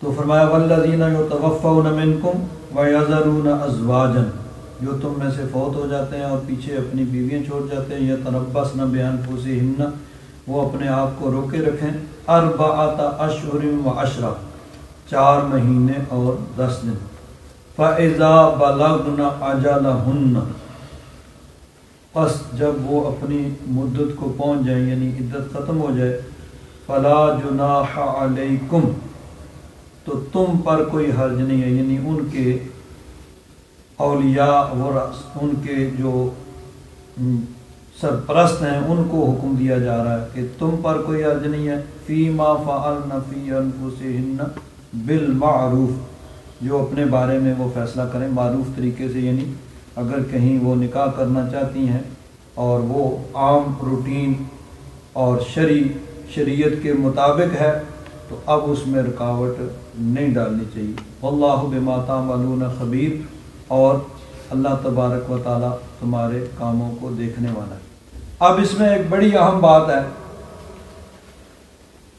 تو فرمایا والذین یتوفون منکم ویذرون ازواجا، جو تم میں سے فوت ہو جاتے ہیں اور پیچھے اپنی بیویاں چھوڑ جاتے ہیں، یتربصن بانفسہن، وہ اپنے آپ کو روکے رکھیں، 4 اشہر و 10 4 مہینے اور 10 دن، فَإِذَا بَلَغْنَ أَجَلَهُنَّ، پس جب وہ اپنی مدت کو پہنچ جائیں یعنی عدت ختم ہو جائے، فَلَا جُنَاحَ عَلَيْكُمْ، تو تم پر کوئی حرج نہیں ہے، یعنی ان کے اولیاء ان کے جو سرپرست ہیں ان کو حکم دیا جا رہا ہے کہ تم پر کوئی حرج نہیں ہے، فیما فعلن فی انفسہن بالمعروف، جو اپنے بارے میں وہ فیصلہ کریں معروف طریقے سے، یعنی اگر کہیں وہ نکاح کرنا چاہتی ہیں اور وہ عام روٹین اور شرعی شریعت کے مطابق ہے تو اب اس میں رکاوٹ نہیں ڈالنی چاہیے۔ واللہ بما تعملون خبیر، اور اللہ تبارک و تعالی تمہارے کاموں کو دیکھنے والا ہے۔ اب اس میں ایک بڑی اہم بات ہے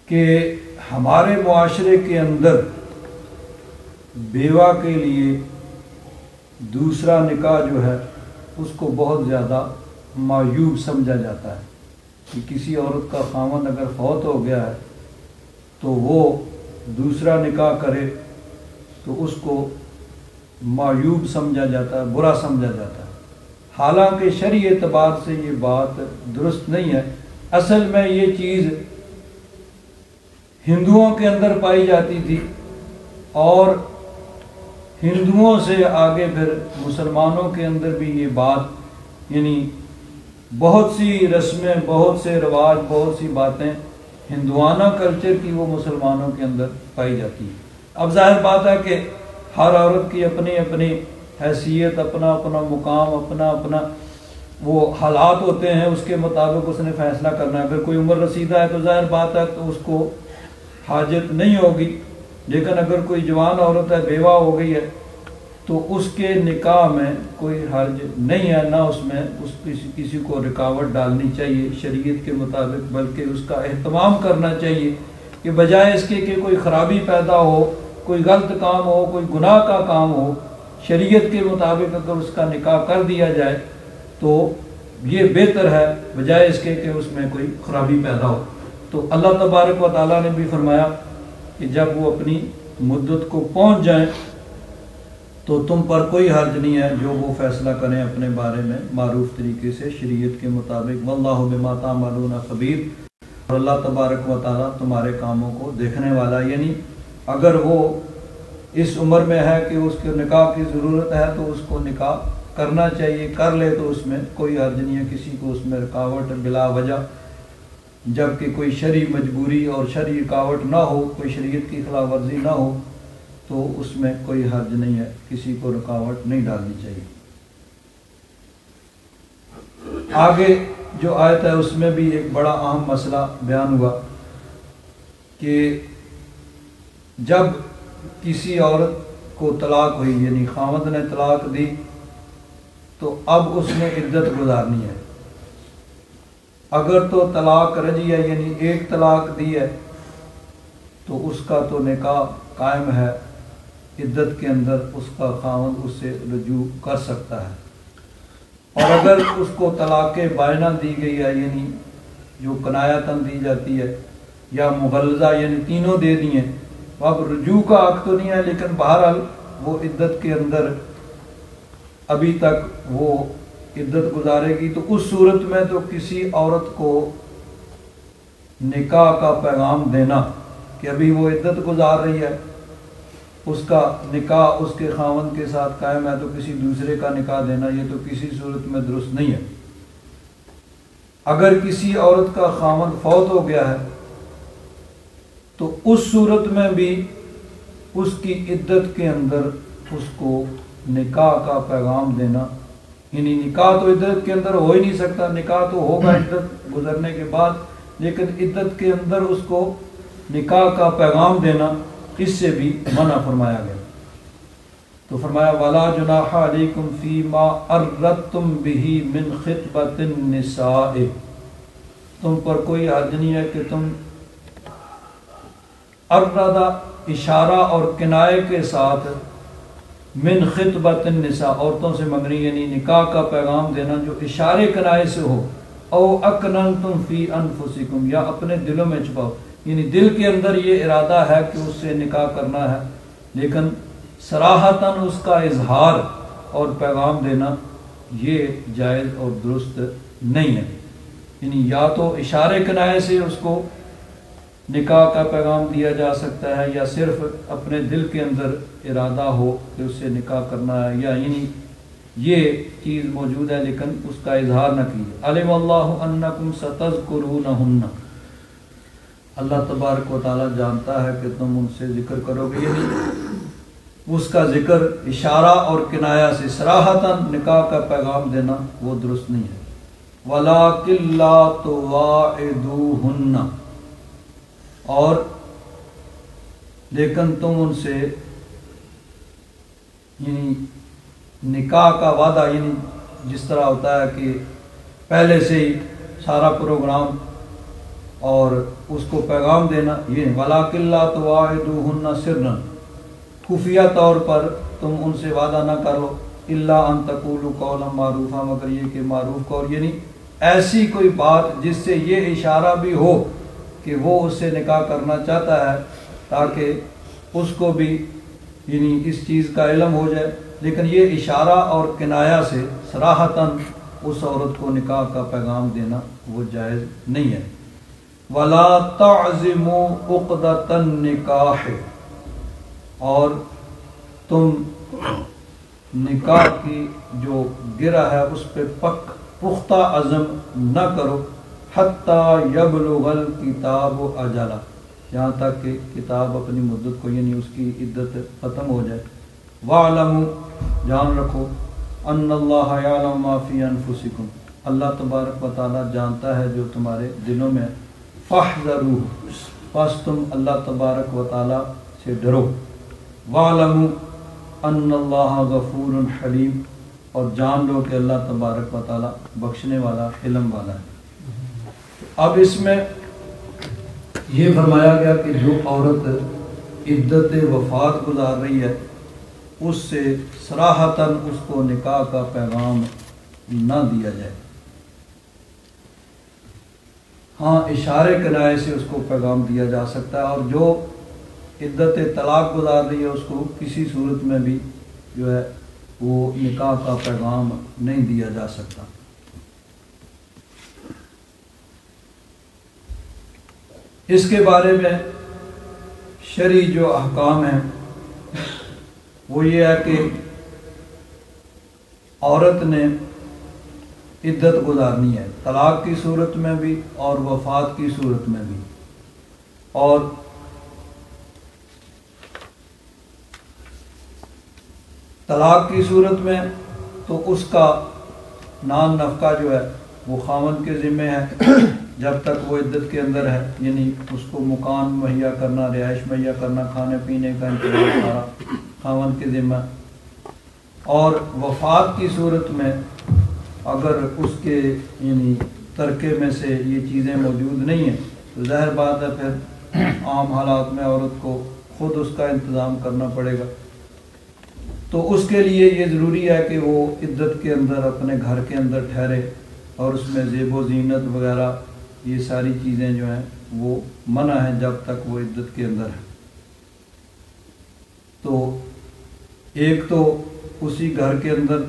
کہ ہمارے معاشرے کے اندر بیوہ کے لیے دوسرا نکاح جو ہے اس کو بہت زیادہ معیوب سمجھا جاتا ہے کہ کسی عورت کا خاوند اگر فوت ہو گیا ہے تو وہ دوسرا نکاح کرے تو اس کو معیوب سمجھا جاتا ہے، برا سمجھا جاتا ہے، حالانکہ شرعی اعتبار سے یہ بات درست نہیں ہے۔ اصل میں یہ چیز ہندوؤں کے اندر پائی جاتی تھی، اور ہندوؤں سے آگے پھر مسلمانوں کے اندر بھی یہ بات، یعنی بہت سی رسمیں، بہت سے رواج، بہت سی باتیں ہندوانہ کلچر کی وہ مسلمانوں کے اندر پائی جاتی ہے۔ اب ظاہر بات ہے کہ ہر عورت کی اپنی اپنی حیثیت، اپنا اپنا مقام، اپنا اپنا وہ حالات ہوتے ہیں، اس کے مطابق اس نے فیصلہ کرنا ہے۔ اگر کوئی عمر رسیدہ ہے تو ظاہر بات ہے تو اس کو حاجت نہیں ہوگی، لیکن اگر کوئی جوان عورت ہے، بیوہ ہو گئی ہے، تو اس کے نکاح میں کوئی حرج نہیں ہے، نہ اس میں کسی کو رکاوٹ ڈالنی چاہیے شریعت کے مطابق، بلکہ اس کا اہتمام کرنا چاہیے کہ بجائے اس کے کہ کوئی خرابی پیدا ہو، کوئی غلط کام ہو، کوئی گناہ کا کام ہو، شریعت کے مطابق اگر اس کا نکاح کر دیا جائے تو یہ بہتر ہے بجائے اس کے کہ اس میں کوئی خرابی پیدا ہو۔ تو اللہ تبارک و تعالیٰ نے بھی فرمایا کہ جب وہ اپنی مدت کو پہنچ جائیں تو تم پر کوئی حرج نہیں ہے جو وہ فیصلہ کریں اپنے بارے میں معروف طریقے سے شریعت کے مطابق۔ واللہ بما تعملون خبیر، اور اللہ تبارک و تعالیٰ تمہارے کاموں کو دیکھنے والا۔ یعنی اگر وہ اس عمر میں ہے کہ اس کے نکاح کی ضرورت ہے تو اس کو نکاح کرنا چاہیے، کر لے تو اس میں کوئی حرج نہیں ہے، کسی کو اس میں رکاوٹ بلا وجہ، جبکہ کوئی شرعی مجبوری اور شرعی رکاوٹ نہ ہو، کوئی شریعت کی خلاف ورزی نہ ہو تو اس میں کوئی حرج نہیں ہے، کسی کو رکاوٹ نہیں ڈالنی چاہیے۔ آگے جو آیت ہے اس میں بھی ایک بڑا اہم مسئلہ بیان ہوا کہ جب کسی عورت کو طلاق ہوئی، یعنی خاوند نے طلاق دی، تو اب اس نے عدت گزارنی ہے۔ اگر تو طلاق رجعی ہے، یعنی ایک طلاق دی ہے، تو اس کا تو نکاح قائم ہے، عدت کے اندر اس کا خاوند اس سے رجوع کر سکتا ہے۔ اور اگر اس کو طلاق بائنہ دی گئی ہے، یعنی جو کنایتاً دی جاتی ہے، یا مغلظہ یعنی تینوں دے دی ہیں، اب رجوع کا حق تو نہیں ہے، لیکن بہرحال وہ عدت کے اندر ابھی تک وہ عدت گزارے گی۔ تو اس صورت میں تو کسی عورت کو نکاح کا پیغام دینا کہ ابھی وہ عدت گزار رہی ہے، اس کا نکاح اس کے خاوند کے ساتھ قائم ہے، تو کسی دوسرے کا نکاح دینا یہ تو کسی صورت میں درست نہیں ہے۔ اگر کسی عورت کا خاوند فوت ہو گیا ہے تو اس صورت میں بھی اس کی عدت کے اندر اس کو نکاح کا پیغام دینا، یعنی نکاح تو عدت کے اندر ہو ہی نہیں سکتا، نکاح تو ہوگا عدت گزرنے کے بعد، لیکن عدت کے اندر اس کو نکاح کا پیغام دینا اس سے بھی منع فرمایا گیا۔ تو فرمایا وَلَا جُنَاحَ عَلَيْكُمْ فِي مَا أَرَّدْتُمْ بِهِ مِنْ خِطْبَةِ النِّسَاءِ، تم پر کوئی حرج نہیں ہے کہ تم ارادہ اشارہ اور کنائے کے ساتھ من خطبۃ النساء عورتوں سے منگنی، یعنی نکاح کا پیغام دینا جو اشارے کنائے سے ہو، او اکننتم فی انفسکم، یا اپنے دلوں میں چھپاؤ، یعنی دل کے اندر یہ ارادہ ہے کہ اس سے نکاح کرنا ہے، لیکن صراحتاً اس کا اظہار اور پیغام دینا یہ جائز اور درست نہیں ہے۔ یعنی یا تو اشارے کنائے سے اس کو نکاح کا پیغام دیا جا سکتا ہے، یا صرف اپنے دل کے اندر ارادہ ہو کہ اس سے نکاح کرنا ہے، یا یعنی یہ چیز موجود ہے لیکن اس کا اظہار نہ کیجیے۔ علم اللہ انکم ستذکرونہن، اللہ تبارک و تعالیٰ جانتا ہے کہ تم ان سے ذکر کرو گے، یعنی اس کا ذکر اشارہ اور کنایہ سے صراحتاً نکاح کا پیغام دینا وہ درست نہیں ہے۔ وَلَٰكِن لَّا تُوَاعِدُوهُنَّ، اور لیکن تم ان سے یعنی نکاح کا وعدہ، یعنی جس طرح ہوتا ہے کہ پہلے سے ہی سارا پروگرام اور اس کو پیغام دینا، یہ وَلَٰكِن لَا تُوَاعِدُوهُنَّ سِرًّا، خفیہ طور پر تم ان سے وعدہ نہ کرو، الا ان تقولوا قولا معروفا، مگر یہ کہ معروف قول، یعنی ایسی کوئی بات جس سے یہ اشارہ بھی ہو کہ وہ اس سے نکاح کرنا چاہتا ہے، تاکہ اس کو بھی یعنی اس چیز کا علم ہو جائے، لیکن یہ اشارہ اور کنایہ سے صراحتاً اس عورت کو نکاح کا پیغام دینا وہ جائز نہیں ہے۔ وَلَا تَعْزِمُوا عُقْدَةَ النِّكَاحِ، اور تم نکاح کی جو گرہ ہے اس پہ پختہ عزم نہ کرو، حتیٰ یبلغ الکتاب اجلہ، یہاں تک کہ کتاب اپنی مدت کو یعنی اس کی عدت ختم ہو جائے۔ وَاعْلَمُوا، جان رکھو، ان اللہ یعلم ما فی انفسکم، اللہ تبارک و تعالیٰ جانتا ہے جو تمہارے دلوں میں، فاحذروہ، پس تم اللہ تبارک و تعالیٰ سے ڈرو۔ وَاعْلَمُوا ان اللہ غفور حلیم، اور جان لو کہ اللہ تبارک و تعالیٰ بخشنے والا، علم والا ہے۔ اب اس میں یہ فرمایا گیا کہ جو عورت عدت وفات گزار رہی ہے اس سے صراحتاً اس کو نکاح کا پیغام نہ دیا جائے، ہاں اشارے کنائے سے اس کو پیغام دیا جا سکتا ہے، اور جو عدت طلاق گزار رہی ہے اس کو کسی صورت میں بھی جو ہے وہ نکاح کا پیغام نہیں دیا جا سکتا۔ اس کے بارے میں شرعی جو احکام ہیں وہ یہ ہے کہ عورت نے عدت گزارنی ہے، طلاق کی صورت میں بھی اور وفات کی صورت میں بھی، اور طلاق کی صورت میں تو اس کا نان نفقہ جو ہے وہ خاوند کے ذمہ ہے جب تک وہ عدت کے اندر ہے، یعنی اس کو مکان مہیا کرنا، رہائش مہیا کرنا، کھانے پینے کا انتظام سارا خاوند کے ذمہ۔ اور وفات کی صورت میں اگر اس کے یعنی ترکے میں سے یہ چیزیں موجود نہیں ہیں تو ظاہر بات ہے پھر عام حالات میں عورت کو خود اس کا انتظام کرنا پڑے گا، تو اس کے لیے یہ ضروری ہے کہ وہ عدت کے اندر اپنے گھر کے اندر ٹھہرے، اور اس میں زیب و زینت وغیرہ یہ ساری چیزیں جو ہیں وہ منع ہیں جب تک وہ عدت کے اندر ہے۔ تو ایک تو اسی گھر کے اندر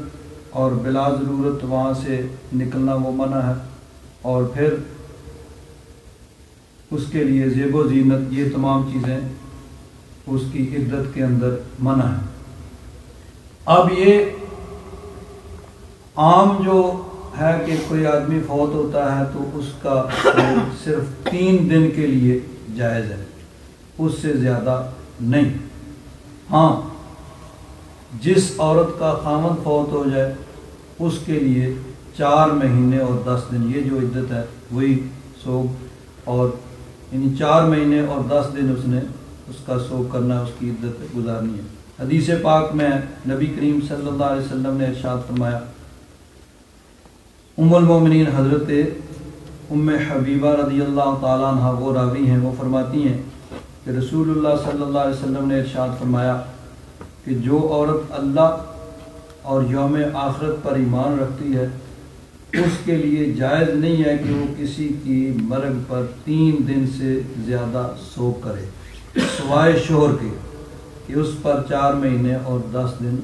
اور بلا ضرورت وہاں سے نکلنا وہ منع ہے، اور پھر اس کے لیے زیب و زینت یہ تمام چیزیں اس کی عدت کے اندر منع ہیں۔ اب یہ عام جو ہے کہ کوئی آدمی فوت ہوتا ہے تو اس کا صرف 3 دن کے لیے جائز ہے، اس سے زیادہ نہیں۔ ہاں جس عورت کا خاوند فوت ہو جائے اس کے لیے 4 مہینے اور 10 دن، یہ جو عدت ہے وہی سوگ، اور یعنی 4 مہینے اور 10 دن اس نے اس کا سوگ کرنا ہے، اس کی عدت گزارنی ہے۔ حدیث پاک میں نبی کریم صلی اللہ علیہ وسلم نے ارشاد فرمایا، ام المومنین حضرت ام حبیبہ رضی اللہ تعالیٰ عنہ وہ راوی ہیں، وہ فرماتی ہیں کہ رسول اللہ صلی اللہ علیہ وسلم نے ارشاد فرمایا کہ جو عورت اللہ اور یوم آخرت پر ایمان رکھتی ہے اس کے لیے جائز نہیں ہے کہ وہ کسی کی مرگ پر 3 دن سے زیادہ سوگ کرے، سوائے شوہر کے کہ اس پر 4 مہینے اور 10 دن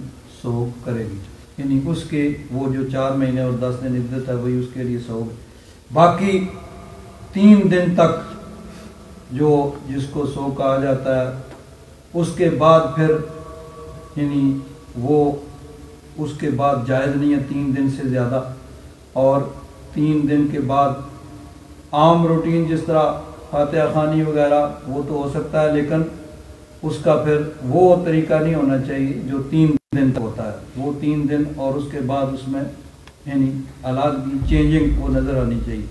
سوگ کرے گی، یعنی اس کے وہ جو 4 مہینے اور 10 دن عدت ہے وہی اس کے لیے سوگ ہے۔ باقی 3 دن تک جو جس کو سوگ کہا جاتا ہے، اس کے بعد پھر یعنی وہ اس کے بعد جائز نہیں ہے 3 دن سے زیادہ، اور 3 دن کے بعد عام روٹین جس طرح فاتحہ خوانی وغیرہ وہ تو ہو سکتا ہے، لیکن اس کا پھر وہ طریقہ نہیں ہونا چاہیے جو 3 دن تک ہوتا ہے، وہ 3 دن اور اس کے بعد اس میں یعنی علیحدگی چینجنگ وہ نظر آنی چاہیے۔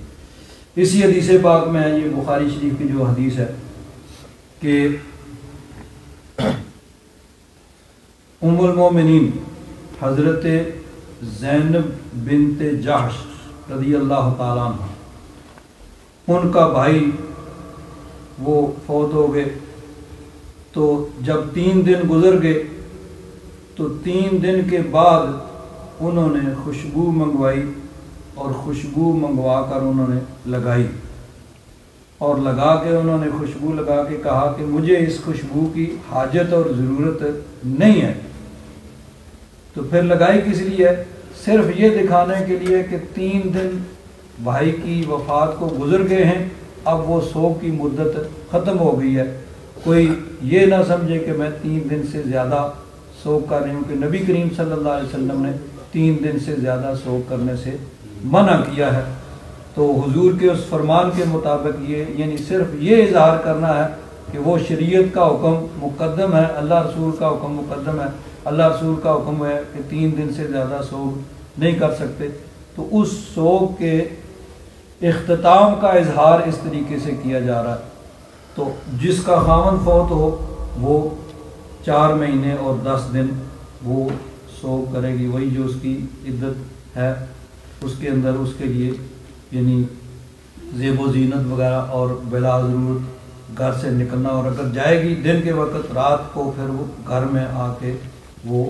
اسی حدیث پاک میں یہ بخاری شریف کی جو حدیث ہے کہ ام المومنین حضرت زینب بنت جحش رضی اللہ تعالیٰ عنہ، ان کا بھائی وہ فوت ہو گئے، تو جب 3 دن گزر گئے تو 3 دن کے بعد انہوں نے خوشبو منگوائی، اور خوشبو منگوا کر انہوں نے لگائی، اور لگا کے انہوں نے خوشبو لگا کے کہا کہ مجھے اس خوشبو کی حاجت اور ضرورت نہیں ہے۔ تو پھر لگائی کس لیے؟ صرف یہ دکھانے کے لیے کہ 3 دن بھائی کی وفات کو گزر گئے ہیں، اب وہ سوگ کی مدت ختم ہو گئی ہے، کوئی یہ نہ سمجھے کہ میں 3 دن سے زیادہ سوگ کر رہی ہوں، کہ نبی کریم صلی اللہ علیہ وسلم نے 3 دن سے زیادہ سوگ کرنے سے منع کیا ہے۔ تو حضور کے اس فرمان کے مطابق یہ یعنی صرف یہ اظہار کرنا ہے کہ وہ شریعت کا حکم مقدم ہے، اللہ رسول کا حکم مقدم ہے، اللہ رسول کا حکم ہے کہ 3 دن سے زیادہ سوگ نہیں کر سکتے، تو اس سوگ کے اختتام کا اظہار اس طریقے سے کیا جا رہا ہے۔ تو جس کا خاوند فوت ہو وہ 4 مہینے اور 10 دن وہ سوگ کرے گی، وہی جو اس کی عدت ہے، اس کے اندر اس کے لیے یعنی زیب و زینت وغیرہ اور بلا ضرورت گھر سے نکلنا، اور اگر جائے گی دن کے وقت رات کو پھر وہ گھر میں آ کے وہ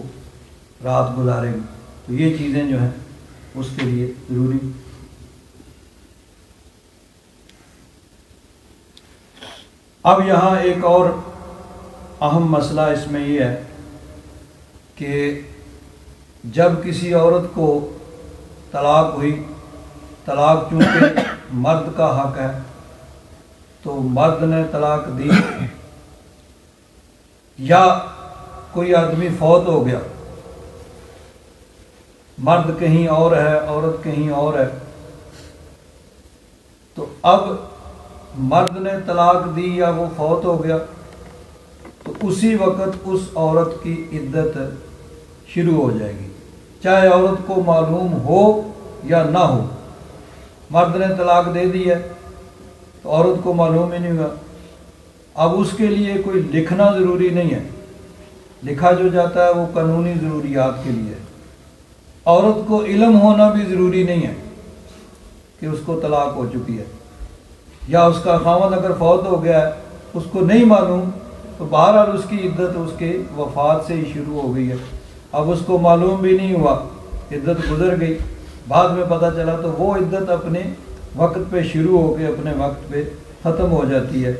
رات گزارے گی، تو یہ چیزیں جو ہیں اس کے لیے ضروری۔ اب یہاں ایک اور اہم مسئلہ اس میں یہ ہے کہ جب کسی عورت کو طلاق ہوئی، طلاق چونکہ مرد کا حق ہے، تو مرد نے طلاق دی یا کوئی آدمی فوت ہو گیا، مرد کہیں اور ہے عورت کہیں اور ہے، تو اب مرد نے طلاق دی یا وہ فوت ہو گیا تو اسی وقت اس عورت کی عدت شروع ہو جائے گی، چاہے عورت کو معلوم ہو یا نہ ہو۔ مرد نے طلاق دے دی ہے تو عورت کو معلوم ہی نہیں ہوگا، اب اس کے لیے کوئی لکھنا ضروری نہیں ہے، لکھا جو جاتا ہے وہ قانونی ضروریات کے لیے ہے۔ عورت کو علم ہونا بھی ضروری نہیں ہے کہ اس کو طلاق ہو چکی ہے، یا اس کا خاوند اگر فوت ہو گیا ہے اس کو نہیں معلوم، تو بہرحال اس کی عدت اس کے وفات سے ہی شروع ہو گئی ہے۔ اب اس کو معلوم بھی نہیں ہوا، عدت گزر گئی، بعد میں پتہ چلا، تو وہ عدت اپنے وقت پہ شروع ہو کے اپنے وقت پہ ختم ہو جاتی ہے،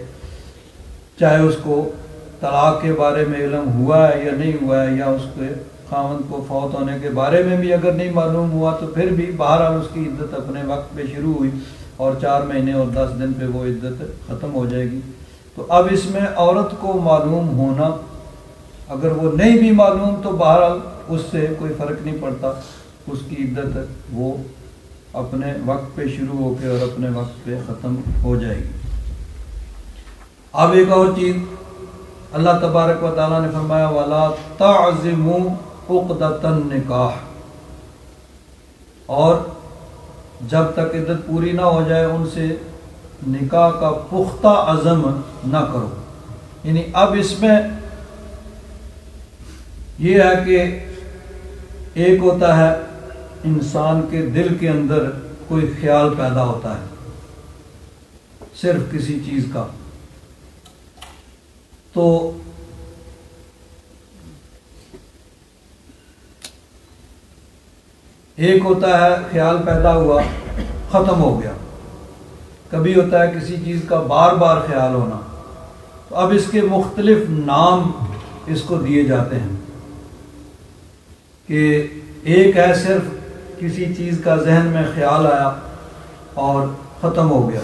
چاہے اس کو طلاق کے بارے میں علم ہوا ہے یا نہیں ہوا ہے، یا اس کے خاوند کو فوت ہونے کے بارے میں بھی اگر نہیں معلوم ہوا، تو پھر بھی بہرحال اس کی عدت اپنے وقت پہ شروع ہوئی، اور 4 مہینے اور 10 دن پہ وہ عدت ختم ہو جائے گی۔ تو اب اس میں عورت کو معلوم ہونا، اگر وہ نہیں بھی معلوم تو بہرحال اس سے کوئی فرق نہیں پڑتا، اس کی عدت وہ اپنے وقت پہ شروع ہو کے اور اپنے وقت پہ ختم ہو جائے گی۔ اب ایک اور چیز اللہ تبارک و تعالیٰ نے فرمایا وَلَا تَعْزِمُوا عُقْدَةَ النِّكَاحِ، اور جب تک عدت پوری نہ ہو جائے ان سے نکاح کا پختہ عزم نہ کرو۔ یعنی اب اس میں یہ ہے کہ ایک ہوتا ہے انسان کے دل کے اندر کوئی خیال پیدا ہوتا ہے صرف کسی چیز کا، تو ایک ہوتا ہے خیال پیدا ہوا ختم ہو گیا، کبھی ہوتا ہے کسی چیز کا بار بار خیال ہونا، تو اب اس کے مختلف نام اس کو دیے جاتے ہیں، کہ ایک ہے صرف کسی چیز کا ذہن میں خیال آیا اور ختم ہو گیا،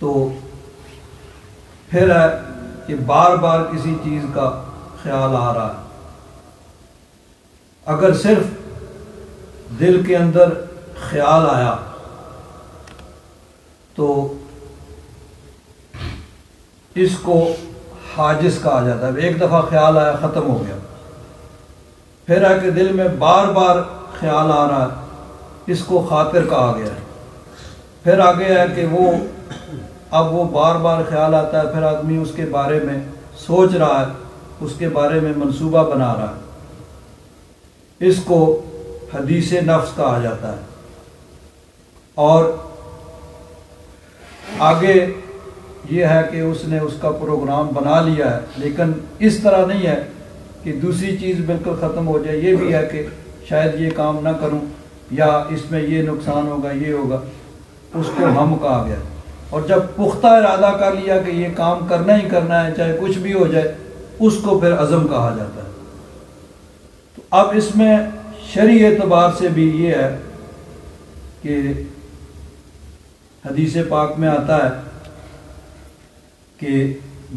تو پھر ہے کہ بار بار کسی چیز کا خیال آ رہا ہے۔ اگر صرف دل کے اندر خیال آیا تو اس کو حاجز کہا جاتا ہے، ایک دفعہ خیال آیا ختم ہو گیا۔ پھر ہے کہ دل میں بار بار خیال آ رہا ہے، اس کو خاطر کہا گیا ہے۔ پھر آگے ہے کہ وہ اب وہ بار بار خیال آتا ہے، پھر آدمی اس کے بارے میں سوچ رہا ہے، اس کے بارے میں منصوبہ بنا رہا ہے، اس کو حدیث نفس کہا جاتا ہے۔ اور آگے یہ ہے کہ اس نے اس کا پروگرام بنا لیا ہے، لیکن اس طرح نہیں ہے کہ دوسری چیز بالکل ختم ہو جائے، یہ بھی ہے کہ شاید یہ کام نہ کروں یا اس میں یہ نقصان ہوگا، یہ ہوگا، اس کو ہم کہا گیا۔ اور جب پختہ ارادہ کر لیا کہ یہ کام کرنا ہی کرنا ہے چاہے کچھ بھی ہو جائے، اس کو پھر عزم کہا جاتا ہے۔ تو اب اس میں شرعی اعتبار سے بھی یہ ہے کہ حدیث پاک میں آتا ہے کہ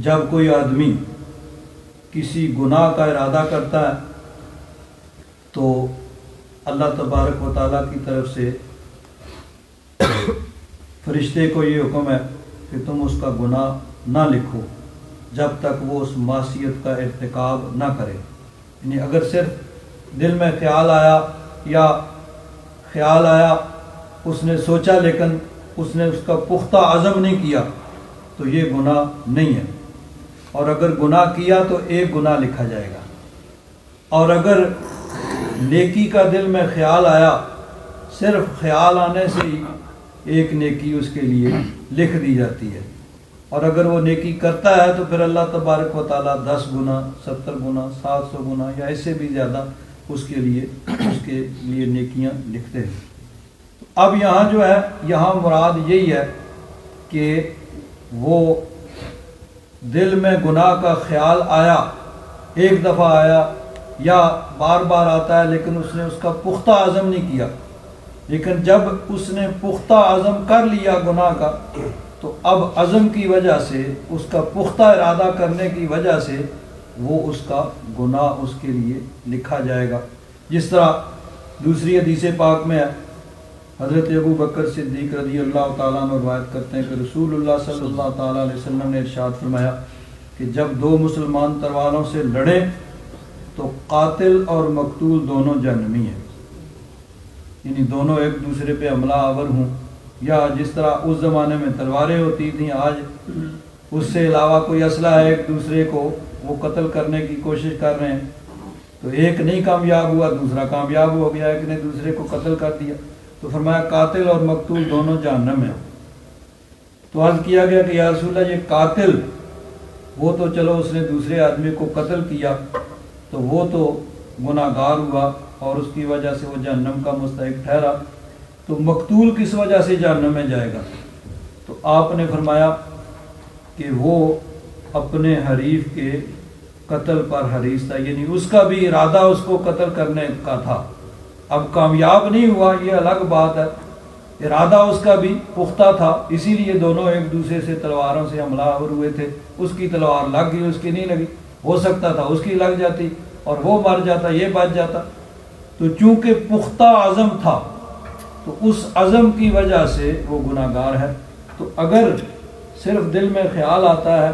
جب کوئی آدمی کسی گناہ کا ارادہ کرتا ہے تو اللہ تبارک و تعالیٰ کی طرف سے فرشتے کو یہ حکم ہے کہ تم اس کا گناہ نہ لکھو جب تک وہ اس معصیت کا ارتکاب نہ کرے۔ یعنی اگر صرف دل میں خیال آیا اس نے سوچا لیکن اس نے اس کا پختہ عزم نہیں کیا تو یہ گناہ نہیں ہے، اور اگر گناہ کیا تو ایک گناہ لکھا جائے گا۔ اور اگر نیکی کا دل میں خیال آیا، صرف خیال آنے سے ہی ایک نیکی اس کے لیے لکھ دی جاتی ہے، اور اگر وہ نیکی کرتا ہے تو پھر اللہ تبارک و تعالیٰ 10 گنا 70 گنا 700 گنا یا اس سے بھی زیادہ اس کے لیے نیکیاں لکھتے ہیں۔ اب یہاں جو ہے، یہاں مراد یہی ہے کہ وہ دل میں گناہ کا خیال آیا، ایک دفعہ آیا یا بار بار آتا ہے لیکن اس نے اس کا پختہ عزم نہیں کیا، لیکن جب اس نے پختہ عزم کر لیا گناہ کا تو اب عزم کی وجہ سے، اس کا پختہ ارادہ کرنے کی وجہ سے وہ اس کا گناہ اس کے لیے لکھا جائے گا۔ جس طرح دوسری حدیث پاک میں ہے، حضرت ابو بکر صدیق رضی اللہ تعالیٰ عنہ روایت کرتے ہیں کہ رسول اللہ صلی اللہ تعالیٰ علیہ وسلم نے ارشاد فرمایا کہ جب 2 مسلمان تلواروں سے لڑیں تو قاتل اور مقتول دونوں جہنمی ہیں، یعنی دونوں ایک دوسرے پہ حملہ آور ہوں، یا جس طرح اس زمانے میں تلواریں ہوتی تھیں، آج اس سے علاوہ کوئی اسلحہ ہے، ایک دوسرے کو وہ قتل کرنے کی کوشش کر رہے ہیں، تو ایک نہیں کامیاب ہوا دوسرا کامیاب ہو گیا، ایک نے دوسرے کو قتل کر دیا، تو فرمایا قاتل اور مقتول دونوں جہنم میں۔ تو عرض کیا گیا کہ یا رسول اللہ، یہ قاتل وہ تو چلو اس نے دوسرے آدمی کو قتل کیا تو وہ تو گناہ گار ہوا اور اس کی وجہ سے وہ جہنم کا مستحق ٹھہرا، تو مقتول کس وجہ سے جہنم میں جائے گا؟ تو آپ نے فرمایا کہ وہ اپنے حریف کے قتل پر حریص تھا، یعنی اس کا بھی ارادہ اس کو قتل کرنے کا تھا، اب کامیاب نہیں ہوا یہ الگ بات ہے، ارادہ اس کا بھی پختہ تھا، اسی لیے دونوں ایک دوسرے سے تلواروں سے حملہ آور ہوئے تھے، اس کی تلوار لگ گئی، اس کی نہیں لگی، ہو سکتا تھا اس کی لگ جاتی اور وہ مر جاتا، یہ بچ جاتا، تو چونکہ پختہ عزم تھا تو اس عزم کی وجہ سے وہ گناہ گار ہے۔ تو اگر صرف دل میں خیال آتا ہے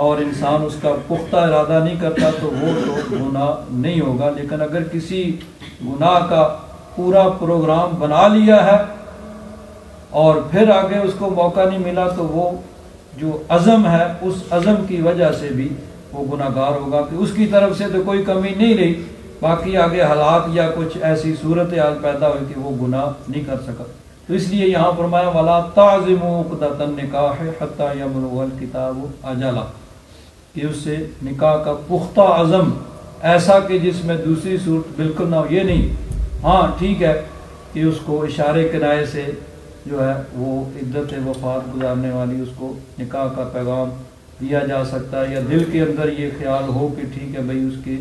اور انسان اس کا پختہ ارادہ نہیں کرتا تو وہ تو گناہ نہیں ہوگا، لیکن اگر کسی گناہ کا پورا پروگرام بنا لیا ہے اور پھر آگے اس کو موقع نہیں ملا تو وہ جو عزم ہے اس عزم کی وجہ سے بھی وہ گناہ گار ہوگا، کہ اس کی طرف سے تو کوئی کمی نہیں رہی، باقی آگے حالات یا کچھ ایسی صورتحال پیدا ہوئی کہ وہ گناہ نہیں کر سکا۔ تو اس لیے یہاں فرمایا وَلَا تَعْزِمُوا عُقْدَةَ النِّكَاحِ حَتَّى يَبْلُغَ الْكِتَابُ أَجَلَهُ، کہ اس سے نکاح کا پختہ عزم ایسا کہ جس میں دوسری صورت بالکل نہ ہو، یہ نہیں، ہاں ٹھیک ہے کہ اس کو اشارے کنائے سے جو ہے وہ عدت وفات گزارنے والی اس کو نکاح کا پیغام دیا جا سکتا ہے، یا دل کے اندر یہ خیال ہو کہ ٹھیک ہے بھئی اس کی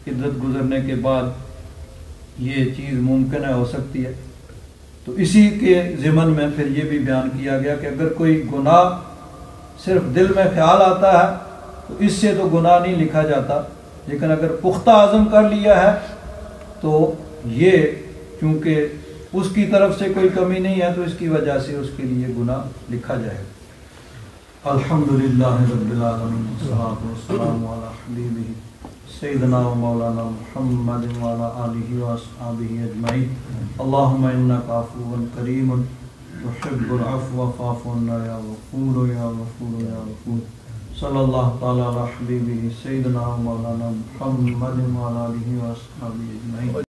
عدت گزرنے کے بعد یہ چیز ممکن ہے، ہو سکتی ہے۔ تو اسی کے ضمن میں پھر یہ بھی بیان کیا گیا کہ اگر کوئی گناہ صرف دل میں خیال آتا ہے تو اس سے تو گناہ نہیں لکھا جاتا، لیکن اگر پختہ عزم کر لیا ہے تو یہ چونکہ اس کی طرف سے کوئی کمی نہیں ہے تو اس کی وجہ سے اس کے لیے گناہ لکھا جائے گا۔ الحمدللہ رب العالمین والصلاۃ والسلام علی حبیبہ سیدنا و مولانا محمد وعلی آلہ واصحابہ اجمعین۔ اللہم انک عفو کریم تحب العفو فاعف عنا یا غفور یا غفور یا غفور. صلی اللہ تعالی علی حبیبہ سیدنا مولانا محمد وعلی آلہ واصحابہ اجمعین.